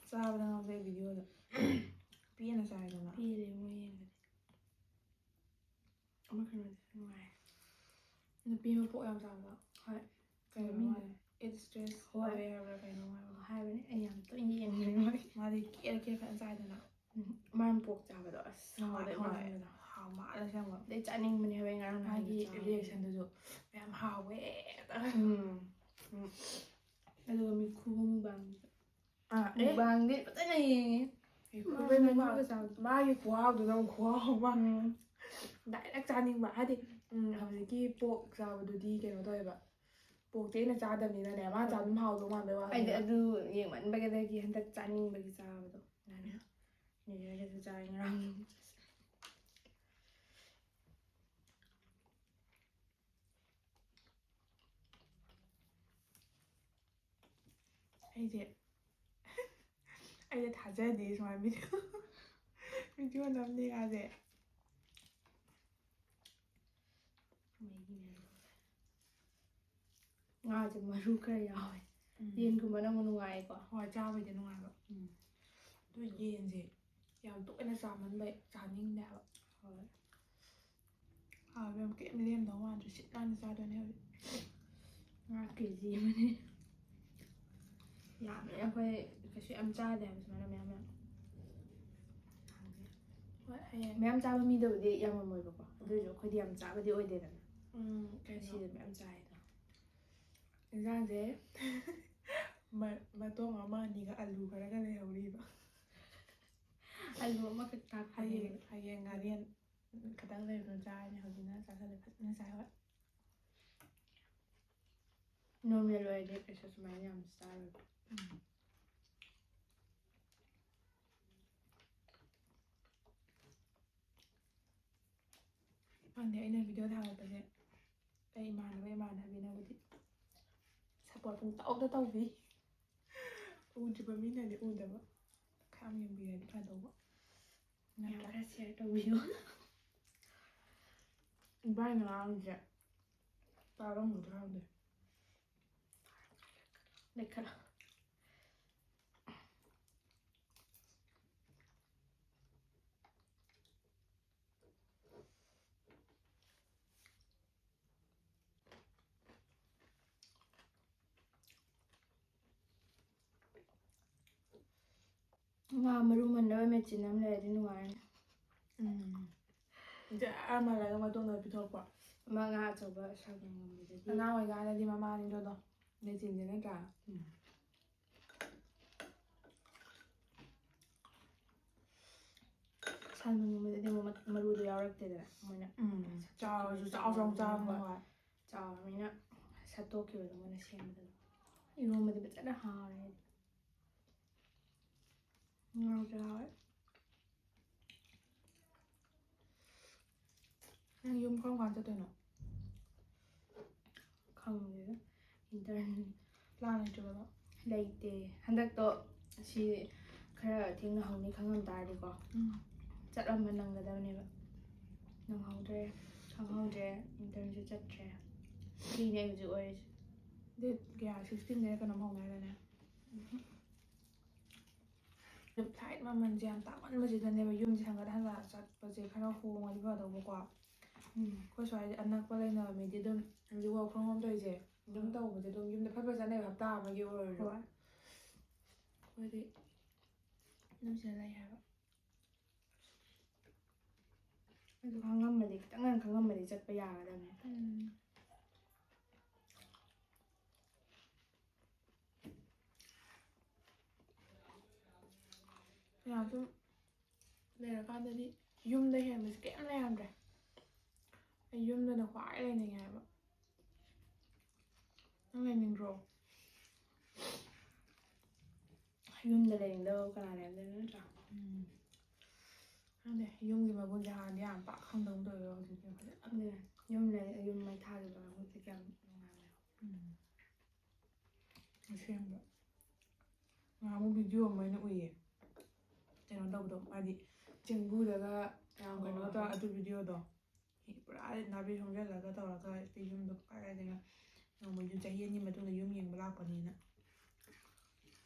S2: ꯆꯥꯕꯗ ꯉꯥꯎꯖꯩ ꯚꯤꯗꯤꯑꯣꯗ ꯄꯦꯟꯅ ꯆꯥꯏꯗꯅ
S1: ꯄꯦꯜꯂꯦ ꯃꯣꯏ ꯌꯦꯡꯕꯗꯤ ꯑꯃ ꯀꯩꯅꯣꯗꯨꯁꯨ ꯅꯨꯡꯉꯥꯏ
S2: ꯅꯨꯄꯤ ꯃꯄꯣꯛ ꯌꯥꯝ ꯆꯥꯕꯗꯣ
S1: ꯍꯣꯏ
S2: ꯀꯩꯅꯣ
S1: ꯃꯃꯤꯡꯗꯣ
S2: ꯃꯥꯜꯂꯦ ꯏꯠ ꯁ꯭ꯇ꯭ꯔꯦꯁ
S1: ꯍꯣꯏ
S2: ꯑꯋꯦ ꯍꯥꯏꯕ꯭ꯔꯥ ꯀꯩꯅꯣ ꯍꯥꯏꯕ
S1: ꯍꯥꯏꯕꯅꯦ ꯑꯩ ꯌꯥꯝ ꯇꯣꯏꯅ ꯌꯦꯡꯉꯦ ꯃꯣꯏ
S2: ꯃꯥꯗꯤ ꯀꯦꯔ ꯀꯦꯔ ꯐꯖꯅ ꯆꯥꯏꯗꯅ
S1: ꯃꯔꯝ ꯄꯣꯛ ꯆꯥꯕꯗꯣ ꯑꯁ
S2: ꯍꯣꯏ
S1: ꯍꯥꯎꯗꯣꯏ
S2: ꯍꯣꯏ
S1: ꯃꯥꯟꯕꯗꯣ
S2: ꯍꯥꯎ ꯃꯥꯜꯂꯦ ꯑꯁꯦꯡꯕ
S1: ꯑꯗꯩ ꯆꯥꯅꯤꯡꯕꯅꯦ ꯍꯥꯏꯕ ꯑꯩ ꯉꯔꯥꯡ ꯅꯍꯥꯟꯗ
S2: ꯃꯥꯒꯤ
S1: ꯆꯥꯕꯗꯣ
S2: ꯔꯤꯌꯦꯛꯁꯟꯗꯨꯁꯨ ꯌꯥꯝ ꯍꯥꯎꯋꯦ
S1: ꯑꯗꯨꯒ ꯃꯤꯈꯨ ꯃꯨꯛꯕꯥꯡꯗꯨꯁꯨ
S2: ꯑꯦ
S1: ꯃꯨꯛꯕꯥꯡꯗꯤ ꯐꯖꯅ ꯌꯦꯡꯉꯦ
S2: ꯈꯨꯕꯩ
S1: ꯉꯥꯅꯨꯒ ꯆꯥꯕꯗꯣ
S2: ꯃꯥꯒꯤ ꯈꯨꯍꯥꯎꯗꯨꯅ ꯑꯃꯨꯛ ꯈꯨꯍꯥꯎ ꯑꯃ ꯗꯥꯏꯔꯦꯛ ꯆꯥꯅꯤꯡꯕ ꯍꯥꯏꯗꯤ ꯍꯧꯖꯤꯛꯀꯤ ꯄꯣꯛ ꯆꯥꯕꯗꯨꯗꯤ ꯀꯩꯅꯣ ꯇꯧꯋꯦꯕ ꯄꯣꯛꯇꯤ ꯑꯩꯅ ꯆꯥꯗꯕꯅꯤꯅꯅꯦ ꯃꯥꯅ ꯆꯥꯕ ꯑꯗꯨꯝ ꯍꯥꯎꯗꯧ ꯃꯥꯟꯕꯩ
S1: ꯑꯩꯗꯤ
S2: ꯋꯥꯈꯜꯅꯦꯕ
S1: ꯑꯗꯨ ꯌꯦꯡꯃꯟꯕꯒꯗꯒꯤ ꯍꯟꯗꯛ ꯆꯥꯅꯤꯡꯕꯒꯤ ꯆꯥꯕꯗꯣ ꯅ꯭ꯌꯨ ꯌꯔꯗꯁꯨ ꯆꯥꯏ ꯉꯔꯥꯡ
S2: ꯑꯩꯁꯦ ꯊꯥꯖꯗꯦ ꯁꯨꯃꯥꯏꯅ ꯚꯤꯗꯤꯑꯣ ꯅꯝꯅꯤꯒꯥꯁꯦ
S1: ꯉꯥꯁꯦ ꯃꯔꯨ ꯈꯔ ꯌꯥꯎꯋꯦ ꯌꯦꯟꯒꯨꯝꯕꯅ ꯑꯃꯨꯛ ꯅꯨꯡꯉꯥꯏꯀꯣ
S2: ꯍꯣꯏ ꯆꯥꯕꯩꯗꯤ ꯅꯨꯡꯉꯥꯏꯕ ꯑꯗꯨ ꯌꯦꯟꯁꯦ ꯌꯥꯝ ꯇꯣꯏꯅ ꯆꯥꯃꯟꯕꯩ ꯆꯥꯅꯤꯡꯗꯦ ꯍꯥꯏꯕ
S1: ꯍꯣꯏ
S2: ꯍꯥꯎꯕ ꯌꯥꯝ ꯀꯦꯝ ꯂꯦꯝꯗꯧ ꯃꯥꯟꯗ꯭ꯔꯦ ꯁꯤꯠ ꯅꯥꯟꯅ ꯆꯥꯗꯣꯏꯅꯦ ꯍꯧꯖꯤꯛ
S1: ꯉꯥ ꯀꯦꯖꯤ ꯑꯃꯅꯦ ꯌꯥꯝꯅ ꯑꯩꯈꯣꯏ ꯀꯩꯁꯨ ꯌꯥꯝ ꯆꯥꯗꯦ ꯍꯥꯏꯕ ꯁꯨꯃꯥꯏꯅ ꯃꯌꯥꯝ
S2: ꯍꯣꯏ ꯍꯌꯦꯡ
S1: ꯃꯌꯥꯝ ꯆꯥꯕ ꯃꯤꯗꯕꯨꯗꯤ ꯌꯥꯝꯃꯝꯃꯣꯏꯕꯀꯣ ꯑꯗꯨꯑꯣꯏꯁꯨ ꯑꯩꯈꯣꯏꯗꯤ ꯌꯥꯝ ꯆꯥꯕꯗꯤ ꯑꯣꯏꯗꯦꯗꯅ
S2: ꯀꯩꯅꯣ
S1: ꯁꯤꯗ ꯃꯌꯥꯝ ꯆꯥꯏꯗꯣ
S2: ꯏꯟꯁꯥꯡꯁꯦ ꯃꯇꯣꯡ ꯑꯃ ꯑꯅꯤꯒ ꯑꯂꯨ ꯈꯔꯒ ꯂꯩꯍꯧꯔꯤꯕ
S1: ꯑꯂꯨ ꯑꯃꯈꯛ ꯊꯥꯛꯄꯅꯦ
S2: ꯍꯌꯦꯡ ꯉꯥꯔꯦꯟ ꯈꯤꯇꯪ ꯂꯩꯕꯅ ꯆꯥꯔꯅꯤ ꯍꯧꯖꯤꯛꯅ ꯆꯥꯁꯤꯜꯂꯦ ꯐꯖꯅ ꯆꯥꯏ ꯍꯣꯏ
S1: ꯅꯣꯔꯃꯦꯜ ꯑꯣꯏꯔꯗꯤ ꯀꯩꯁꯨ ꯁꯨꯃꯥꯏꯅ ꯌꯥꯝ ꯆꯥꯔꯣꯏꯕ
S2: ꯈꯪꯗꯦ ꯑꯩꯅ ꯚꯤꯗꯤꯑꯣ ꯊꯥꯒꯠꯄꯁꯦ ꯑꯩ ꯏꯃꯥꯟꯅꯕꯤꯅꯕꯨꯗꯤ ꯁꯞꯄꯣꯔꯠ ꯄꯨꯡꯇꯧꯗ ꯇꯧꯕꯤ ꯎꯗ꯭ꯔꯤꯕ ꯃꯤꯅꯗꯤ ꯎꯗꯕ ꯈꯔ ꯌꯥꯝ ꯌꯦꯡꯕꯤꯔꯗꯤ ꯐꯗꯧꯕ
S1: ꯃꯌꯥꯝ ꯈꯔ ꯁꯤꯌꯔ ꯇꯧꯕꯤꯌꯨ
S2: ꯏꯕꯥꯏ ꯉꯔꯥꯡꯁꯦ ꯇꯥꯔꯝꯒꯗ꯭ꯔꯥ ꯈꯪꯗꯦ
S1: ꯂꯩꯈꯠꯂꯣ ꯉꯥ ꯃꯔꯨ ꯃꯟꯅꯕ ꯃꯦꯆꯤꯟ ꯑꯃ ꯂꯩꯔꯗꯤ ꯅꯨꯡꯉꯥꯏꯔꯅꯤ
S2: ꯖꯔ ꯃꯥꯜꯂꯒ ꯃꯇꯨꯡꯗ ꯄꯤꯊꯣꯛꯄ
S1: ꯑꯃ ꯉꯥ ꯑꯆꯧꯕ ꯁꯥꯔꯛꯄꯗꯗꯤ
S2: ꯑꯉꯥꯡ ꯑꯣꯏꯔꯤꯀꯥꯟꯗꯗꯤ ꯃꯃꯥꯅꯤꯗꯣꯗꯣ ꯃꯦꯆꯤꯟꯁꯦ ꯅꯠꯇ꯭ꯔꯥ
S1: ꯁꯥꯜꯃꯟꯒꯨꯝꯕꯗꯗꯤ ꯑꯃꯨꯛ ꯃꯔꯨꯗꯣ ꯌꯥꯎꯔꯛꯇꯦꯗꯅ ꯃꯣꯏꯅ
S2: ꯆꯥꯎꯔꯁꯨ ꯆꯥꯎ ꯆꯥꯕꯅ ꯍꯣꯏ
S1: ꯆꯥꯎꯔꯕꯅꯤꯅ ꯁꯠꯇꯣꯛꯈꯤꯕꯗꯣ ꯃꯣꯏꯅ ꯁꯦꯝꯕꯗ ꯏꯔꯣꯟꯕꯗꯤ ꯐꯖꯅ ꯍꯥꯎꯔꯦ ꯉꯥꯁꯨ ꯍꯥꯎꯋꯦ
S2: ꯅꯪ ꯌꯨꯝ ꯀꯔꯝ ꯀꯥꯟ ꯆꯠꯇꯣꯏꯅꯣ
S1: ꯈꯪꯗꯦꯗ ꯏꯟꯇꯔꯟ
S2: ꯄ꯭ꯂꯥꯟ ꯂꯩꯇ꯭ꯔꯤꯕꯕ
S1: ꯂꯩꯇꯦ ꯍꯟꯗꯛꯇꯣ ꯁꯤ ꯈꯔ ꯊꯦꯡꯅ ꯍꯧꯅꯤ ꯈꯪꯉꯝ ꯇꯥꯔꯗꯤꯀꯣ ꯆꯠꯂꯝꯕ ꯅꯪꯒꯗꯕꯅꯦꯕ ꯅꯪꯍꯧꯗ꯭ꯔꯦ ꯈꯪꯍꯧꯗ꯭ꯔꯦ ꯏꯟꯇꯔꯟꯁꯨ ꯆꯠꯇ꯭ꯔꯦ ꯐ꯭ꯔꯤꯅꯦ ꯑꯩ ꯍꯧꯖꯤꯛ ꯑꯣꯏꯔꯤꯁꯦ
S2: ꯗꯦꯠ ꯀꯌꯥ 16ꯗꯩꯔ ꯀꯩꯅꯣꯝ ꯍꯧꯅꯤ ꯍꯥꯏꯗꯥꯏꯅꯦ ꯐ꯭ꯂꯥꯏꯠ ꯃꯃꯜꯁꯦ ꯌꯥꯝ ꯇꯥꯡꯃꯟꯕꯁꯤꯗꯅꯦꯕ ꯌꯨꯝꯁꯦ ꯍꯟꯒꯠ ꯍꯟꯗ ꯆꯠꯄꯁꯦ ꯄꯣꯠꯁꯦ ꯈꯔ ꯍꯣꯡꯉꯗꯤ ꯐꯗꯧꯕꯀꯣ
S1: ꯎꯝ
S2: ꯑꯩꯈꯣꯏ ꯁ꯭ꯋꯥꯏꯗ ꯑꯅꯛꯄ ꯂꯩꯅꯕ ꯃꯤꯗꯤ ꯑꯗꯨꯝ ꯍꯧꯖꯤꯛ ꯋꯥꯔꯛ ꯐ꯭ꯔꯣꯝ ꯍꯣꯝ ꯇꯧꯔꯤꯁꯦ ꯑꯗꯨꯝ ꯇꯧꯕꯁꯦ ꯑꯗꯨꯝ ꯌꯨꯝꯗ ꯐꯠ ꯐꯠ ꯆꯠꯅꯩꯕ ꯍꯞꯇꯥ ꯑꯃꯒꯤ ꯑꯣꯏꯔꯁꯨ
S1: ꯍꯣꯏ
S2: ꯑꯩꯈꯣꯏꯗꯤ ꯑꯗꯨꯝ ꯁꯤꯗ ꯂꯩ ꯍꯥꯏꯕ
S1: ꯑꯗꯨ ꯈꯪꯉꯝꯃꯗꯤ ꯈꯤꯇꯪ ꯉꯟꯅ ꯈꯪꯉꯝꯃꯗꯤ ꯆꯠꯄ ꯌꯥꯒꯗꯕꯅꯤ
S2: ꯌꯥꯝ ꯁꯨꯝ ꯂꯩꯔꯀꯥꯟꯗꯗꯤ ꯌꯨꯝꯗ ꯍꯦꯟꯕꯁꯦ ꯀꯩꯝ ꯂꯩꯔꯝꯗ꯭ꯔꯦ ꯑꯩ ꯌꯨꯝꯗꯅ ꯈ꯭ꯋꯥꯏ ꯂꯩꯅꯤꯡꯉꯦ ꯍꯥꯏꯕ ꯅꯪ ꯂꯩꯅꯤꯡꯗ꯭ꯔꯣ
S1: ꯌꯨꯝꯗ ꯂꯩꯅꯤꯡꯗꯕ ꯀꯅꯥ ꯂꯩꯔꯝꯗꯣꯏꯅꯣ ꯅꯠꯇ꯭ꯔꯥ
S2: ꯈꯪꯗꯦ ꯌꯨꯝꯒꯤ ꯃꯒꯨꯟꯁꯦ ꯍꯥꯟꯅꯗꯤ ꯌꯥꯝ ꯄꯥꯛ ꯈꯪꯗꯒꯨꯝ ꯇꯧꯋꯦꯕ ꯍꯧꯖꯤꯛꯇꯤ ꯐꯖꯅ
S1: ꯑꯗꯨꯅ ꯌꯨꯝ ꯂꯩ ꯌꯨꯝ ꯃꯩ ꯊꯥꯈꯤꯕ ꯃꯍꯨꯠꯇꯤ ꯀꯌꯥꯝ ꯅꯨꯡꯉꯥꯏꯕꯅꯣ
S2: ꯑꯁꯦꯡꯕ ꯉꯍꯥꯟꯃꯨꯛ ꯚꯤꯗꯤꯑꯣ ꯑꯃ ꯑꯩꯅ ꯎꯏꯌꯦ ꯀꯩꯅꯣ ꯇꯧꯕꯗꯣ ꯍꯥꯏꯗꯤ ꯆꯦꯡꯕꯨꯗꯒ ꯌꯥꯝ ꯀꯩꯅꯣ
S1: ꯍꯣꯏ
S2: ꯇꯧꯔ ꯑꯗꯨ ꯚꯤꯗꯤꯑꯣꯗꯣ ꯄꯨꯔꯥ ꯅꯥꯄꯤ ꯁꯣꯡꯖꯜꯂꯒ ꯇꯧꯔꯒ ꯌꯨꯝꯗꯣ ꯀꯥꯏꯗꯅ ꯅꯣꯡꯃꯩꯁꯨ ꯆꯍꯤ 2 ꯃꯇꯨꯡꯗ ꯌꯨꯝ ꯌꯦꯡꯕ ꯂꯥꯛꯄꯅꯤꯅ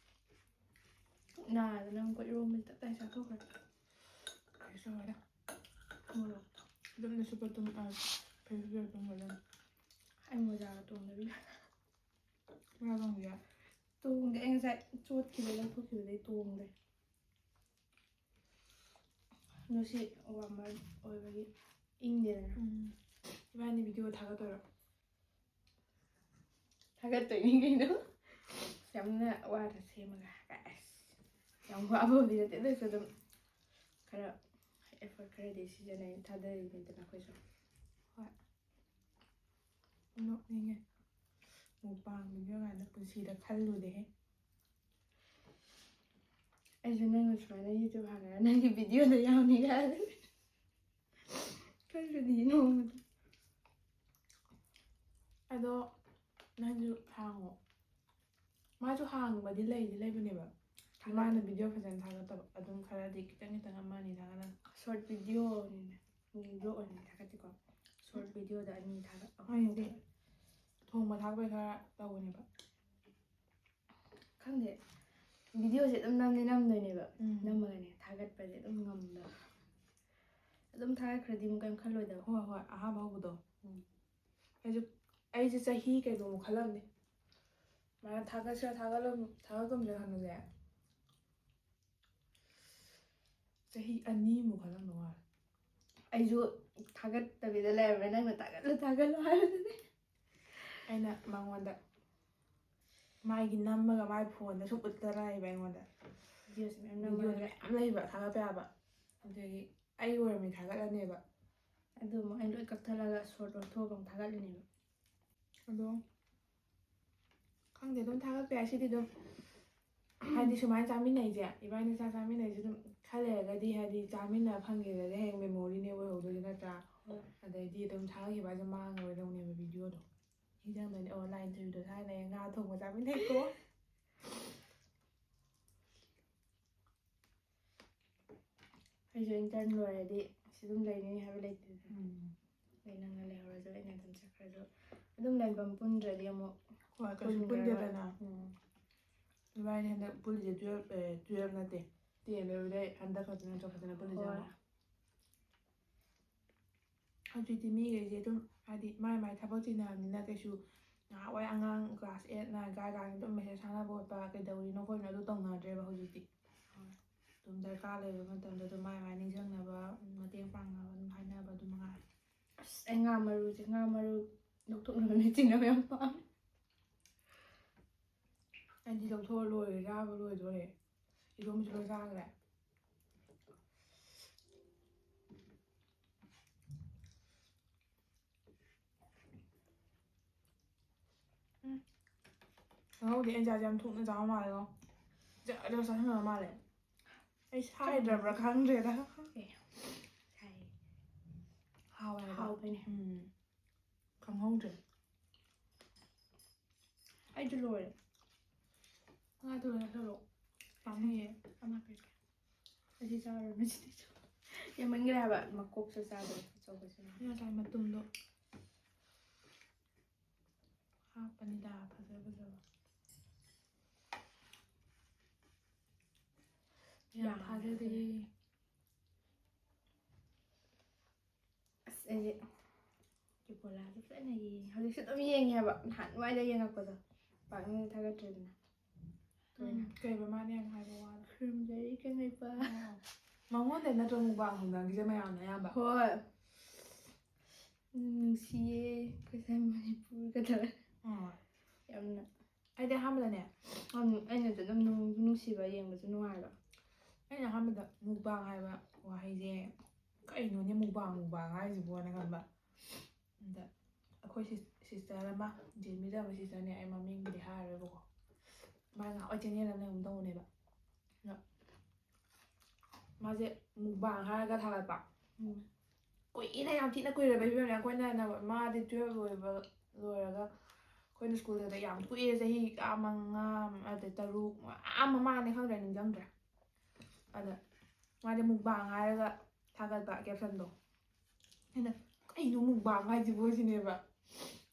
S1: ꯅꯥꯗꯅ ꯑꯃꯨꯛꯀ ꯏꯔꯣꯝꯕꯁꯤ ꯇꯞꯇꯥꯏ ꯆꯥꯊꯣꯛꯈ꯭ꯔꯦ
S2: ꯀꯩꯁꯨ ꯇꯧꯔꯦ
S1: ꯃꯣꯔꯣꯛ
S2: ꯑꯗꯨꯝꯅ ꯁꯨꯄꯔ ꯐꯦꯁꯕꯨꯛ ꯇꯨꯝꯒꯗꯝꯅꯤ
S1: ꯑꯩ ꯃꯣꯖꯥꯒ ꯇꯣꯡꯗꯕꯤ
S2: ꯃꯣꯖꯥ ꯇꯣꯡꯗꯤꯌꯦ
S1: ꯇꯣꯡꯗꯦ ꯑꯩ ꯉꯁꯥꯏ ꯆꯣꯠꯈꯤꯕꯩ ꯂꯧꯊꯣꯛꯈꯤꯕꯗꯩ ꯇꯣꯡꯗ꯭ꯔꯦ ꯑꯗꯣ ꯁꯤ ꯋꯥꯔꯃꯔ ꯑꯣꯏꯕꯒꯤ ꯏꯪꯗꯦꯗꯅ
S2: ꯏꯕꯥꯅꯤ ꯚꯤꯗꯤꯑꯣ ꯊꯥꯒꯠꯇꯣꯏꯔꯣ
S1: ꯊꯥꯒꯠꯇꯣꯏꯅꯤ ꯀꯩꯅꯣ ꯌꯥꯝꯅ ꯋꯥꯅ ꯁꯦꯝꯃꯒ ꯑꯁ ꯌꯥꯝ ꯋꯥꯕꯕꯨꯗꯤ ꯅꯠꯇꯦ ꯑꯗꯨꯏꯁꯨ ꯑꯗꯨꯝ ꯈꯔ ꯑꯦꯐꯔꯠ ꯈꯔꯗꯤ ꯁꯤꯖꯤꯟꯅꯩ ꯊꯥꯗꯔꯤꯅꯤꯗꯅ ꯑꯩꯈꯣꯏꯁꯨ
S2: ꯍꯣꯏ ꯅꯣꯛꯅꯤꯡꯉꯦ ꯃꯨꯛꯕꯥꯡ ꯚꯤꯗꯤꯑꯣ ꯀꯥꯏꯅ ꯄꯨꯟꯁꯤꯗ ꯈꯜꯂꯨꯗꯦꯍꯦ
S1: ꯑꯩꯁꯨ ꯅꯪꯅ ꯁꯨꯃꯥꯏꯅ ꯌꯨꯇ꯭ꯌꯨꯕ ꯍꯥꯡꯉꯒ ꯅꯪꯒꯤ ꯚꯤꯗꯤꯑꯣꯗ ꯌꯥꯎꯅꯤ ꯀꯥꯏꯅ ꯈꯜꯂꯨꯗꯤ ꯅꯣꯡꯃꯗ
S2: ꯑꯗꯣ ꯅꯪꯁꯨ ꯍꯥꯡꯉꯣ ꯃꯥꯁꯨ ꯍꯥꯡꯕꯗꯤ ꯂꯩꯗꯤ ꯂꯩꯕꯅꯦꯕ ꯃꯥꯅ ꯚꯤꯗꯤꯑꯣ ꯐꯖꯅ ꯊꯥꯒꯠꯇꯕ ꯑꯗꯨꯝ ꯈꯔꯗꯤ ꯈꯤꯇꯪ ꯈꯤꯇꯪ ꯑꯃ ꯑꯅꯤ ꯊꯥꯒꯠꯂꯒ
S1: ꯁꯣꯔꯠ ꯚꯤꯗꯤꯑꯣꯅꯤꯅꯦ ꯕ꯭ꯂꯣꯛ ꯑꯣꯏꯅꯗꯤ ꯊꯥꯒꯠꯇꯦꯀꯣ ꯁꯣꯔꯠ ꯚꯤꯗꯤꯑꯣꯗ 2 ꯊꯥꯒꯠ 3
S2: ꯍꯥꯏꯗꯤ
S1: ꯊꯥꯒꯠ
S2: ꯊꯣꯡꯕ ꯊꯥꯛꯄꯩ ꯈꯔ ꯇꯧꯕꯅꯦꯕ
S1: ꯈꯪꯗꯦ ꯚꯤꯗꯤꯑꯣꯁꯦ ꯑꯗꯨꯝ ꯅꯝꯗꯤ ꯅꯝꯗꯣꯏꯅꯦꯕ ꯅꯝꯃꯒꯅꯦ ꯊꯥꯒꯠꯄꯁꯦ ꯑꯗꯨꯝ ꯉꯝꯗꯕ ꯑꯗꯨꯝ ꯊꯥꯒꯠꯈ꯭ꯔꯗꯤ ꯑꯃꯨꯛ ꯀꯩꯝ ꯈꯜꯂꯣꯏꯗꯕ
S2: ꯍꯣꯏ ꯍꯣꯏ ꯑꯍꯥꯟꯕ ꯍꯧꯕꯗꯣ ꯑꯩꯁꯦ ꯆꯍꯤ ꯀꯩꯅꯣꯃꯨꯛ ꯈꯜꯂꯝꯅꯤ ꯃꯥꯅ ꯊꯥꯒꯠꯁꯤꯔꯥ ꯊꯥꯒꯠꯀꯨꯝꯁꯤꯔꯥ ꯈꯟꯕꯁꯦ ꯆꯍꯤ 2 ꯈꯜꯂꯝꯗꯧ ꯃꯥꯜꯂꯦ
S1: ꯑꯩꯁꯨ ꯊꯥꯒꯠꯇꯕꯤꯗ ꯂꯩꯔꯝꯃꯦ ꯅꯪꯅ ꯊꯥꯒꯠꯂꯣ ꯍꯥꯏꯕꯗꯨꯗꯤ
S2: ꯑꯩꯅ ꯃꯉꯣꯟꯗ ꯃꯥꯒꯤ ꯅꯝꯃꯒ ꯃꯥꯒꯤ ꯐꯣꯟꯗ ꯁꯨꯝ ꯎꯠꯇꯅ ꯂꯩꯕ ꯑꯩꯉꯣꯟꯗ
S1: ꯚꯤꯗꯤꯑꯣꯁꯦ ꯃꯌꯥꯝ
S2: ꯚꯤꯗꯤꯑꯣꯗꯣ
S1: ꯅꯝꯃꯒ
S2: ꯃꯌꯥꯝ ꯂꯩꯕ ꯊꯥꯒꯠꯄ ꯌꯥꯕ ꯑꯗꯒꯤ ꯑꯩ ꯑꯣꯏꯔꯝꯃꯤ ꯊꯥꯒꯠꯂꯅꯦꯕ
S1: ꯑꯗꯨ ꯑꯃꯨꯛ ꯑꯩ ꯂꯣꯏ ꯀꯛꯊꯠꯂꯒ ꯁꯣꯔꯠ ꯂꯧꯊꯣꯛꯑꯒ ꯑꯃꯨꯛ ꯊꯥꯒꯠꯂꯤꯅꯦꯕ
S2: ꯑꯗꯣ ꯈꯪꯗꯦ ꯑꯗꯨꯝ ꯊꯥꯒꯠꯄ ꯌꯥꯏ ꯁꯤꯗꯤ ꯑꯗꯨꯝ ꯍꯥꯏꯗꯤ ꯁꯨꯃꯥꯏꯅ ꯆꯥꯃꯤꯟꯅꯩꯁꯦ ꯏꯕꯥꯅꯤ ꯆꯥꯛ ꯆꯥꯃꯤꯟꯅꯩꯁꯦ ꯑꯗꯨꯝ ꯈꯔ ꯂꯩꯔꯒꯗꯤ ꯍꯥꯏꯗꯤ ꯆꯥꯃꯤꯟꯅ ꯐꯪꯈꯤꯗ꯭ꯔꯗꯤ ꯍꯌꯦꯡ ꯃꯦꯃꯣꯔꯤꯅꯦ ꯑꯣꯏꯍꯧꯗꯣꯏꯁꯦ ꯅꯠꯇ꯭ꯔꯥ ꯑꯗꯩꯗꯤ ꯑꯗꯨꯝ ꯊꯥꯒꯠꯈꯤꯕ ꯍꯥꯏꯁꯦ ꯃꯥꯡꯉꯔꯣꯏꯗꯧꯅꯦꯕ ꯚꯤꯗꯤꯑꯣꯗꯣ ꯅꯤꯡꯁꯤꯡꯗꯣꯏꯅꯦ ꯑꯣ ꯂꯥꯏꯟ ꯇꯨꯕꯤꯗꯣ ꯊꯥꯏꯅ ꯉꯥ ꯊꯣꯡꯕ ꯆꯥꯃꯤꯟꯅꯩꯀꯣ
S1: ꯑꯩꯁꯨ ꯏꯟꯇꯔꯟ ꯂꯣꯏꯔꯗꯤ ꯁꯤ ꯑꯗꯨꯝ ꯂꯩꯅꯤ ꯍꯥꯏꯕ ꯂꯩꯇꯦꯗꯅ ꯅꯪꯅ ꯂꯩꯍꯧꯔꯁꯨ ꯑꯩꯅ ꯑꯗꯨꯝ ꯆꯠꯈ꯭ꯔꯁꯨ ꯑꯗꯨꯝ ꯂꯩꯐꯝ ꯄꯨꯟꯗ꯭ꯔꯗꯤ ꯑꯃꯨꯛ
S2: ꯍꯣꯏ ꯀꯩꯁꯨ ꯄꯨꯟꯗꯦꯗꯅ ꯏꯕꯥꯅꯤ ꯍꯟꯗꯛ ꯄꯨꯜꯂꯤꯁꯦ 12 ꯅꯠꯇꯦ 10 ꯂꯣꯏꯕꯗꯩ ꯍꯟꯗꯛ ꯈꯛꯇ ꯅꯠꯇ꯭ꯔꯣ ꯐꯖꯅ ꯄꯨꯜꯂꯤꯁꯦ
S1: ꯍꯣꯏ
S2: ꯑꯃꯨꯛ ꯍꯧꯖꯤꯛꯇꯤ ꯃꯤꯈꯩꯁꯦ ꯑꯗꯨꯝ ꯍꯥꯏꯗꯤ ꯃꯥꯏ ꯃꯥꯏ ꯊꯕꯛ ꯆꯤꯟꯅꯕꯅꯤꯅ ꯀꯩꯁꯨ ꯅꯍꯥꯟꯋꯥꯏ ꯑꯉꯥꯡ ꯀ꯭ꯂꯥꯁ 8, 9 ꯀꯥꯏ ꯀꯥꯟꯗ ꯑꯗꯨꯝ ꯃꯦꯁꯦꯖ ꯊꯥꯅꯕ ꯈꯣꯠꯄ ꯀꯩꯗꯧꯔꯤꯅꯣ ꯈꯣꯠꯅꯣ ꯑꯗꯨ ꯇꯧꯅꯗ꯭ꯔꯦꯕ ꯍꯧꯖꯤꯛꯇꯤ ꯑꯗꯨꯝ ꯗꯔꯀꯥꯔ ꯂꯩꯕ ꯃꯇꯝꯗ ꯑꯗꯨꯝ ꯃꯥꯏ ꯃꯥꯏ ꯅꯤꯡꯁꯤꯡꯅꯕ ꯃꯇꯦꯡ ꯄꯥꯡꯅꯕ ꯑꯗꯨꯝ ꯍꯥꯏꯅꯕ ꯑꯗꯨꯝ ꯃꯉꯥꯏ
S1: ꯑꯁ ꯑꯩ ꯉꯥ ꯃꯔꯨ ꯂꯧꯊꯣꯛꯅꯕ ꯃꯦꯆꯤꯟ ꯌꯥꯝ ꯄꯥꯝꯃꯦ
S2: ꯑꯩꯗꯤ ꯂꯧꯊꯣꯛꯑ ꯂꯣꯏꯔꯦ ꯆꯥꯕ ꯂꯣꯏꯗꯣꯔꯦ ꯏꯔꯣꯝꯕꯁꯨ ꯂꯣꯏ ꯆꯥꯈ꯭ꯔꯦ ꯈꯪꯍꯧꯗꯦ ꯑꯩꯅ ꯆꯥꯁꯦ ꯌꯥꯝ ꯊꯨꯅ ꯆꯥꯕ ꯃꯥꯜꯂꯦꯀꯣ ꯖꯔ ꯖꯔ ꯆꯥꯁꯤꯟꯈ꯭ꯔꯕ ꯃꯥꯜꯂꯦ ꯑꯩ ꯁꯥꯏꯗ꯭ꯔꯕ꯭ꯔꯥ ꯈꯪꯗ꯭ꯔꯦꯗ ꯍꯥꯎꯋꯦ ꯍꯥꯏꯕ
S1: ꯍꯥꯎꯕꯅꯦ
S2: ꯈꯪꯍꯧꯗ꯭ꯔꯦ
S1: ꯑꯩꯁꯨ ꯂꯣꯏꯔꯦ
S2: ꯉꯥꯗꯣ ꯆꯥꯁꯤꯜꯂꯣ ꯄꯥꯝꯃꯨꯏꯌꯦ
S1: ꯑꯃ ꯄꯤꯔꯛꯀꯦ ꯑꯁꯤ ꯆꯥꯔꯨꯔꯕ ꯁꯤꯗꯁꯨ ꯌꯥꯝꯃꯟꯈ꯭ꯔꯦ ꯍꯥꯏꯕ ꯃꯀꯣꯛꯁꯨ ꯆꯥꯗ꯭ꯔꯦ ꯑꯆꯧꯕꯁꯤꯅ
S2: ꯉꯁꯥꯏ ꯃꯇꯨꯝꯗꯣ ꯍꯥꯞꯄꯅꯤꯗ ꯐꯖ ꯐꯖꯕ ꯌꯥꯝ ꯊꯥꯖꯗꯦ
S1: ꯑꯩꯗꯤ ꯀꯤꯄꯣꯂꯥꯁꯦ ꯐꯖꯅ ꯌꯦꯡꯉꯦ ꯍꯧꯖꯤꯛꯁꯨ ꯑꯗꯨꯝ ꯌꯦꯡꯉꯦ ꯍꯥꯏꯕ ꯅꯍꯥꯟꯋꯥꯏꯗ ꯌꯦꯡꯉꯛꯄꯗꯣ ꯄꯥꯛꯅ ꯊꯥꯒꯠꯇ꯭ꯔꯦꯗꯅ ꯇꯣꯏꯅ
S2: ꯀꯩꯕ ꯃꯥꯅ ꯌꯥꯝ ꯍꯥꯏꯕ ꯋꯥꯗꯣ
S1: ꯈꯨꯔꯨꯝꯖꯔꯤ ꯀꯪꯂꯩꯄꯥ
S2: ꯃꯉꯣꯟꯗ ꯅꯠꯇ꯭ꯔꯣ ꯃꯨꯛꯕꯥꯡ ꯍꯧꯅꯈꯤꯁꯦ ꯃꯌꯥꯝꯅ ꯑꯌꯥꯝꯕ
S1: ꯍꯣꯏ ꯅꯨꯡꯁꯤꯌꯦ ꯑꯩꯈꯣꯏ ꯃꯅꯤꯄꯨꯔꯒ ꯇꯧꯔ ꯌꯥꯝꯅ
S2: ꯑꯩꯗꯤ ꯑꯍꯥꯟꯕꯗꯅꯦ
S1: ꯑꯩꯅꯁꯨ ꯑꯗꯨꯝ ꯅꯨꯡꯁꯨ ꯅꯨꯡꯁꯤꯕ ꯌꯦꯡꯕꯁꯨ ꯅꯨꯡꯉꯥꯏꯕ
S2: ꯑꯩꯅ ꯑꯍꯥꯟꯕꯗ ꯃꯨꯛꯕꯥꯡ ꯍꯥꯏꯕ ꯋꯥꯍꯩꯁꯦ ꯀꯩꯅꯣꯅꯦ ꯃꯨꯛꯕꯥꯡ ꯍꯥꯏꯁꯤꯕꯣꯅ ꯈꯟꯕ ꯑꯗ ꯑꯩꯈꯣꯏ ꯁꯤꯁꯇꯔ ꯑꯃ ꯖꯦꯟꯕꯤꯗ ꯑꯃ ꯁꯤꯁꯇꯔꯅꯦ ꯑꯩ ꯃꯃꯤꯡꯕꯨꯗꯤ ꯍꯥꯏꯔꯣꯏꯕꯀꯣ ꯃꯥꯅ ꯉꯍꯥꯟꯋꯥꯏ ꯆꯦꯅꯦꯜ ꯑꯃ ꯂꯩꯒꯨꯝ ꯇꯧꯕꯅꯦꯕ ꯑꯗ ꯃꯥꯁꯦ ꯃꯨꯛꯕꯥꯡ ꯍꯥꯏꯔꯒ ꯊꯥꯒꯠꯄ ꯀꯨꯏꯅ ꯌꯥꯝ ꯊꯤꯅ ꯀꯨꯏꯔꯕ ꯐꯤꯕꯝꯅꯦ ꯑꯩꯈꯣꯏꯅ ꯃꯥꯗꯤ 12 ꯂꯣꯏꯔꯒ ꯑꯩꯈꯣꯏꯅ ꯁ꯭ꯀꯨꯜꯗ ꯌꯥꯝ ꯀꯨꯏꯔꯦ ꯆꯍꯤ 5 ꯑꯗꯩ 6 ꯃꯃꯥꯡꯅꯦ ꯈꯪꯗ꯭ꯔꯦ ꯅꯤꯡꯁꯤꯡꯗ꯭ꯔꯦ ꯑꯗ ꯃꯥꯗꯤ ꯃꯨꯛꯕꯥꯡ ꯍꯥꯏꯔꯒ ꯊꯥꯒꯠꯄ ꯀꯦꯞꯁꯟꯗꯣ ꯑꯩꯅ ꯀꯩꯅꯣ ꯃꯨꯛꯕꯥꯡ ꯍꯥꯏꯁꯤꯕꯣ ꯁꯤꯅꯦꯕ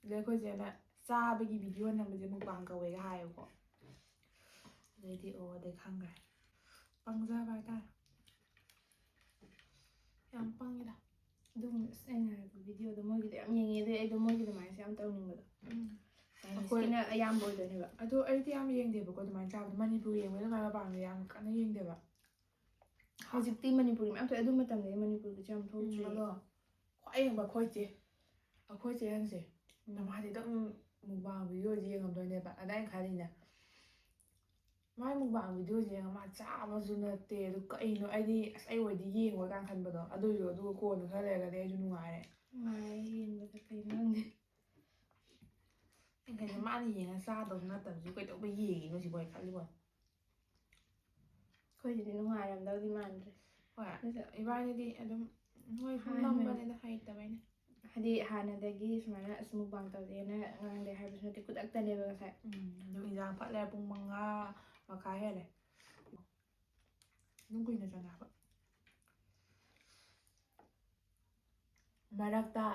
S2: ꯑꯗꯩ ꯑꯩꯈꯣꯏꯁꯦꯅ ꯆꯥꯕꯒꯤ ꯚꯤꯗꯤꯑꯣ ꯅꯝꯕꯁꯦ ꯃꯨꯛꯕꯥꯡ ꯀꯧꯋꯦꯒ ꯍꯥꯏꯌꯦꯕꯀꯣ ꯑꯗꯩꯗꯤ ꯑꯗꯩ ꯈꯪꯈ꯭ꯔꯦ ꯄꯪꯖꯕ ꯍꯥꯏꯇꯥꯔꯦ ꯌꯥꯝ ꯄꯪꯉꯤꯗ
S1: ꯑꯗꯨꯒꯨꯝꯕ ꯑꯩꯅ ꯍꯥꯏꯕ ꯚꯤꯗꯤꯑꯣꯗꯣ ꯃꯣꯏꯒꯤꯗꯣ ꯌꯥꯝ ꯌꯦꯡꯉꯦ ꯑꯗꯨꯗꯤ ꯑꯩꯗꯣ ꯃꯣꯏꯒꯤ ꯑꯗꯨꯃꯥꯏꯅꯁꯨ ꯌꯥꯝ ꯇꯧꯅꯤꯡꯕꯗꯣ ꯆꯥꯏꯅꯤꯁꯀꯤꯅ ꯑꯌꯥꯝꯕ ꯑꯣꯏꯗꯣꯏꯅꯦꯕ
S2: ꯑꯗꯣ ꯑꯩꯗꯤ ꯌꯥꯝ ꯌꯦꯡꯗꯦꯕꯀꯣ ꯑꯗꯨꯃꯥꯏꯅ ꯆꯥꯕꯗꯣ ꯃꯅꯤꯄꯨꯔ ꯌꯦꯡꯕꯗ ꯑꯗꯨꯃꯥꯏꯅ ꯃꯄꯥꯟꯗ ꯌꯥꯝ ꯀꯟꯅ ꯌꯦꯡꯗꯦꯕ
S1: ꯍꯧꯖꯤꯛꯇꯤ ꯃꯅꯤꯄꯨꯔꯤ ꯃꯌꯥꯝ ꯊꯣꯛꯑꯦ ꯑꯗꯨ ꯃꯇꯝꯗꯗꯤ ꯃꯅꯤꯄꯨꯔꯒꯤꯁꯨ ꯌꯥꯝ ꯊꯣꯛꯇ꯭ꯔꯤ
S2: ꯑꯗꯣ ꯈ꯭ꯋꯥꯏ ꯌꯦꯡꯕ ꯑꯩꯈꯣꯏ ꯆꯦ ꯍꯟꯁꯦ ꯃꯥꯗꯤ ꯑꯗꯨꯝ ꯃꯨꯛꯕꯥꯡ ꯚꯤꯗꯤꯑꯣꯁꯦ ꯌꯦꯡꯉꯝꯗꯣꯏꯅꯦꯕ ꯑꯗ ꯑꯩꯅ ꯈꯜꯂꯤꯅꯦ ꯃꯥꯏ ꯃꯨꯛꯕꯥꯡ ꯚꯤꯗꯤꯑꯣꯁꯦ ꯌꯦꯡꯉ ꯃꯥ ꯆꯥꯕꯁꯨ ꯅꯠꯇꯦ ꯑꯗꯨ ꯀꯩꯅꯣ ꯑꯩꯗꯤ ꯑꯁ ꯑꯩ ꯑꯣꯏꯗꯤ ꯌꯦꯡꯉꯣꯏ ꯀꯥꯏꯅ ꯈꯟꯕꯗꯣ ꯑꯗꯨꯏꯁꯨ ꯑꯗꯨꯒ ꯀꯣꯟꯅ ꯈꯔ ꯂꯩꯔꯒꯗꯤ ꯑꯩꯁꯨ ꯅꯨꯡꯉꯥꯏꯔꯦ
S1: ꯌꯦꯡꯕꯗ ꯀꯩꯅꯣ ꯈꯪꯗꯦ
S2: ꯀꯩꯅꯣ ꯃꯥꯅ ꯌꯦꯡꯉ ꯆꯥꯗꯧꯁꯨ ꯅꯠꯇꯕꯁꯨ ꯀꯩꯗꯧꯕ ꯌꯦꯡꯉꯤꯅꯣ ꯁꯤꯕꯨ ꯑꯩ ꯈꯜꯂꯤꯕꯣ
S1: ꯑꯩꯈꯣꯏꯁꯤꯗꯤ ꯅꯨꯡꯉꯥꯏꯔꯝꯗꯧꯗꯤ ꯃꯥꯟꯗ꯭ꯔꯦ
S2: ꯍꯣꯏ ꯏꯕꯥꯅꯤꯗꯤ ꯑꯗꯨꯝ ꯍꯣꯏ ꯁꯨꯝ
S1: ꯍꯥꯟꯅ
S2: ꯅꯝꯕꯅꯤꯗ ꯍꯩꯇꯕꯩꯅꯦ
S1: ꯍꯥꯏꯗꯤ ꯍꯥꯟꯅꯗꯒꯤ ꯁꯨꯃꯥꯏꯅ ꯑꯁ ꯃꯨꯛꯕꯥꯡ ꯇꯧꯁꯦꯅ ꯉꯥꯡꯗꯦ ꯍꯥꯏꯕꯁꯨ ꯅꯠꯇꯦ ꯈꯨꯗꯛꯇꯅꯦꯕ ꯉꯁꯥꯏ
S2: ꯑꯗꯨꯝ ꯏꯟꯖꯥꯡ ꯐꯠꯂꯦ ꯄꯨꯡ 5:30 ꯍꯦꯜꯂꯦ ꯑꯗꯨꯝ ꯀꯨꯏꯅ ꯆꯪꯉꯦ ꯍꯥꯏꯕ ꯃꯔꯛꯇ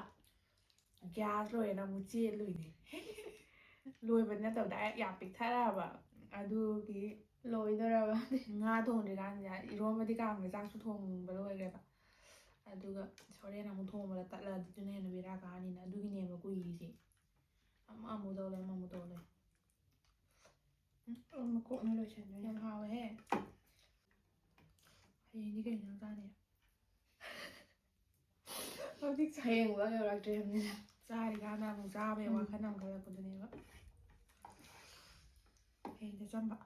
S2: ꯒ꯭ꯌꯥꯁ ꯂꯣꯏꯔꯦꯅ ꯑꯃꯨꯛ ꯆꯦꯜꯂꯨꯏꯅꯦ ꯂꯣꯏꯕꯗꯤ ꯅꯠꯇꯕ ꯗꯥꯏꯔꯦꯛ ꯌꯥꯝ ꯄꯤꯛꯊꯔꯛꯑꯕ ꯑꯗꯨꯒꯤ
S1: ꯂꯣꯏꯗꯣꯔꯕ
S2: ꯉꯥ ꯊꯣꯡꯗ꯭ꯔꯤꯀꯥꯟꯁꯤꯗ ꯏꯔꯣꯟꯕꯗꯤ ꯀꯥꯝꯈ꯭ꯔꯦ ꯆꯥꯛꯁꯨ ꯊꯣꯡꯕ ꯂꯣꯏꯈ꯭ꯔꯦꯕ ꯑꯗꯨꯒ ꯍꯣꯔꯦꯟ ꯑꯃꯨꯛ ꯊꯣꯡꯕꯗ ꯇꯠꯂꯗꯤ ꯑꯗꯨꯅ ꯍꯦꯟꯅ ꯕꯦꯔꯥ ꯀꯥꯅꯤꯅ ꯑꯗꯨꯒꯤꯅꯦꯕ ꯀꯨꯏꯔꯤꯁꯦ ꯑꯃꯨꯛ ꯇꯧ ꯂꯩ ꯑꯃꯨꯛ ꯇꯧ ꯂꯩ
S1: ꯃꯀꯣꯛꯅ ꯂꯣꯏꯁꯟꯗꯣꯏꯅꯦ
S2: ꯌꯥꯝ ꯍꯥꯎꯋꯦꯍꯦ ꯍꯌꯦꯡꯗꯤ ꯀꯩ ꯏꯟꯖꯥꯡ ꯆꯥꯅꯤ ꯍꯧꯖꯤꯛ
S1: ꯍꯌꯦꯡ ꯋꯥ ꯌꯧꯔꯛꯇ꯭ꯔꯦ ꯍꯥꯏꯕꯅꯤꯅ
S2: ꯆꯥꯔꯤꯀꯥꯟꯗ ꯑꯃꯨꯛ ꯆꯥꯕꯩ ꯋꯥꯈꯜ ꯑꯃ ꯈꯜꯂꯛꯄꯗꯨꯅꯦꯕ ꯍꯌꯦꯡꯗꯤ ꯑꯆꯝꯕ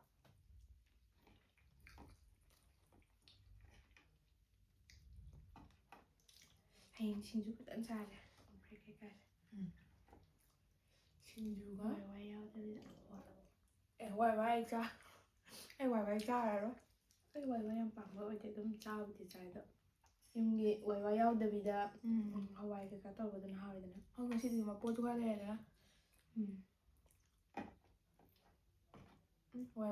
S1: ꯍꯌꯦꯡ ꯁꯤꯡꯖꯨ ꯐꯖꯅ ꯆꯥꯁꯦ ꯀꯩꯀꯥꯁꯦ
S2: ꯁꯤꯡꯖꯨꯒ
S1: ꯋꯥꯏ ꯌꯥꯎꯗꯕꯤꯗ
S2: ꯋꯥꯏ ꯆꯥꯔꯔꯣꯏ
S1: ꯑꯩ ꯋꯥꯏ ꯌꯥꯝ ꯄꯥꯝꯕ ꯑꯣꯏꯗꯦ ꯑꯗꯨꯝ ꯆꯥꯕꯨꯗꯤ ꯆꯥꯏ ꯑꯗꯣ ꯌꯨꯝꯒꯤ ꯋꯥꯏ ꯌꯥꯎꯗꯕꯤꯗ ꯍꯋꯥꯏ ꯀꯩꯀꯥ ꯇꯧꯕꯗꯨꯅ ꯍꯥꯎꯋꯤꯗꯅ
S2: ꯉꯁꯤꯗꯤ ꯃꯄꯣꯠꯁꯨ ꯈꯔ ꯂꯩꯔꯦꯗꯅ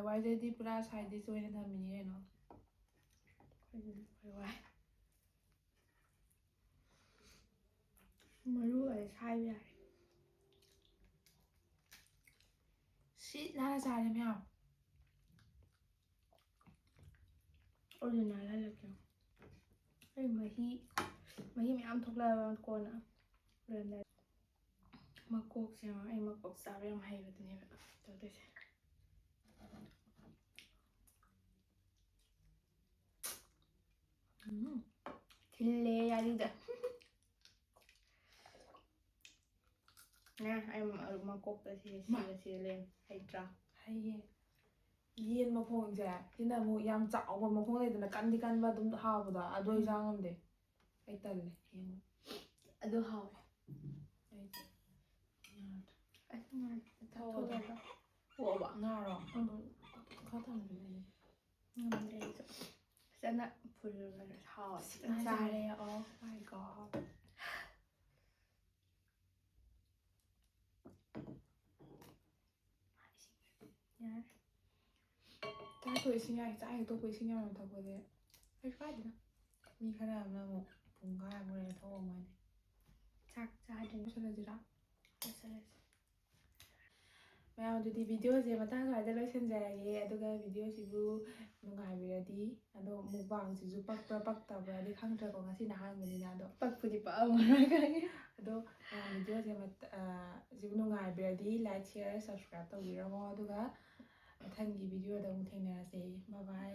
S2: ꯋꯥꯏꯗꯩꯗꯤ ꯄꯨꯔꯥ ꯁꯥꯏꯠ ꯗꯤꯁ ꯑꯣꯏꯅ ꯊꯝꯃꯤꯅꯤ ꯀꯩꯅꯣ
S1: ꯋꯥꯏ ꯃꯔꯨ ꯑꯣꯏꯔꯦ ꯁꯥꯏꯕ ꯌꯥꯔꯦ
S2: ꯁꯤꯠ ꯅꯥꯟꯅ ꯆꯥꯔꯦ ꯃꯌꯥꯝ
S1: ꯑꯣꯏꯅ ꯅꯥꯜꯍꯜꯂꯛꯀꯦ ꯑꯩ ꯃꯍꯤ ꯃꯌꯥꯝ ꯊꯣꯛꯂꯛꯑꯕ ꯀꯣꯟꯅ ꯃꯀꯣꯛꯁꯦ ꯑꯩ ꯃꯀꯣꯛ ꯆꯥꯕ ꯌꯥꯝ ꯍꯩꯕꯗꯨꯅꯦꯕ ꯇꯧꯗꯣꯏꯁꯦ ꯊꯤꯜꯂꯦ ꯌꯥꯔꯤꯗ ꯑꯩ ꯃꯀꯣꯛꯇ ꯁꯤꯔ ꯂꯩ ꯍꯩꯇ꯭ꯔꯥ
S2: ꯍꯩꯌꯦ ꯌꯦꯟ ꯃꯈꯣꯡꯁꯦ ꯁꯤꯅ ꯑꯃꯨꯛ ꯌꯥꯝ ꯆꯥꯎꯕ ꯃꯈꯣꯡ ꯂꯩꯗꯅ ꯀꯟꯗꯤ ꯀꯟꯕ ꯑꯗꯨꯝ ꯍꯥꯎꯕꯗꯣ ꯑꯗꯨ ꯑꯩ ꯆꯥ ꯉꯝꯗꯦ ꯑꯩ ꯇꯜꯂꯦ ꯌꯦꯡꯕ
S1: ꯑꯗꯨ ꯍꯥꯎꯋꯦ
S2: ꯉꯥꯔꯣ ꯈꯔ ꯊꯝꯕꯤꯌꯨ
S1: ꯉꯝꯗ꯭ꯔꯦ ꯑꯩꯁꯨ ꯐꯖꯅ ꯐꯨꯜꯂꯒ ꯍꯥꯎꯋꯦ ꯐꯖꯅ ꯆꯥꯔꯦ
S2: ꯆꯥꯔꯦ ꯑꯣ ꯃꯥꯏ ꯒꯣꯠ
S1: ꯌꯥꯔꯦ
S2: ꯆꯥꯛꯇꯣ ꯏꯁꯤꯡ ꯌꯥꯏ ꯆꯥꯛ ꯍꯦꯛ ꯇꯣꯛꯄ ꯏꯁꯤꯡ ꯌꯥꯝ ꯊꯛꯄꯁꯦ ꯀꯩꯁꯨ ꯀꯥꯏꯗꯦꯗ ꯃꯤ ꯈꯔ ꯑꯃꯅ ꯑꯃꯨꯛ ꯄꯨꯡꯈꯥꯏꯃꯨꯛ ꯂꯩꯔ ꯊꯛꯑꯝꯃꯅꯤ
S1: ꯆꯥꯛ ꯆꯥꯗ꯭ꯔꯤꯉꯩ
S2: ꯂꯣꯏꯁꯤꯜꯂꯁꯤꯔꯥ
S1: ꯂꯣꯏꯁꯤꯜꯂꯁꯤ
S2: ꯃꯌꯥꯝ ꯑꯗꯨꯗꯤ ꯚꯤꯗꯤꯑꯣꯁꯦ ꯃꯇꯥꯡ ꯁ꯭ꯋꯥꯏꯗ ꯂꯣꯏꯁꯤꯟꯖꯔꯒꯦ ꯑꯗꯨꯒ ꯚꯤꯗꯤꯑꯣꯁꯤꯕꯨ ꯅꯨꯡꯉꯥꯏꯕꯤꯔꯗꯤ ꯑꯗꯣ ꯃꯨꯛꯕꯥꯡꯁꯤꯁꯨ ꯄꯛꯄ꯭ꯔꯥ ꯄꯛꯇꯕ꯭ꯔꯥꯗꯤ ꯈꯪꯗ꯭ꯔꯦꯀꯣ ꯉꯁꯤꯅ ꯑꯍꯥꯟꯕꯅꯤꯅ ꯑꯗꯣ
S1: ꯄꯛꯄꯨꯗꯤ ꯄꯛꯑꯝꯃꯔꯣꯏ ꯈꯪꯉꯦ
S2: ꯑꯗꯣ ꯚꯤꯗꯤꯑꯣꯁꯦ ꯁꯤꯕꯨ ꯅꯨꯡꯉꯥꯏꯕꯤꯔꯗꯤ ꯂꯥꯏꯛ ꯁꯤꯌꯔ ꯁꯕꯁꯀ꯭ꯔꯥꯏꯕ ꯇꯧꯕꯤꯔꯝꯃꯣ ꯑꯗꯨꯒ ꯃꯊꯪꯒꯤ ꯚꯤꯗꯤꯑꯣꯗ ꯑꯃꯨꯛ ꯊꯦꯡꯅꯔꯁꯦ ꯕꯥꯏ ꯕꯥꯏ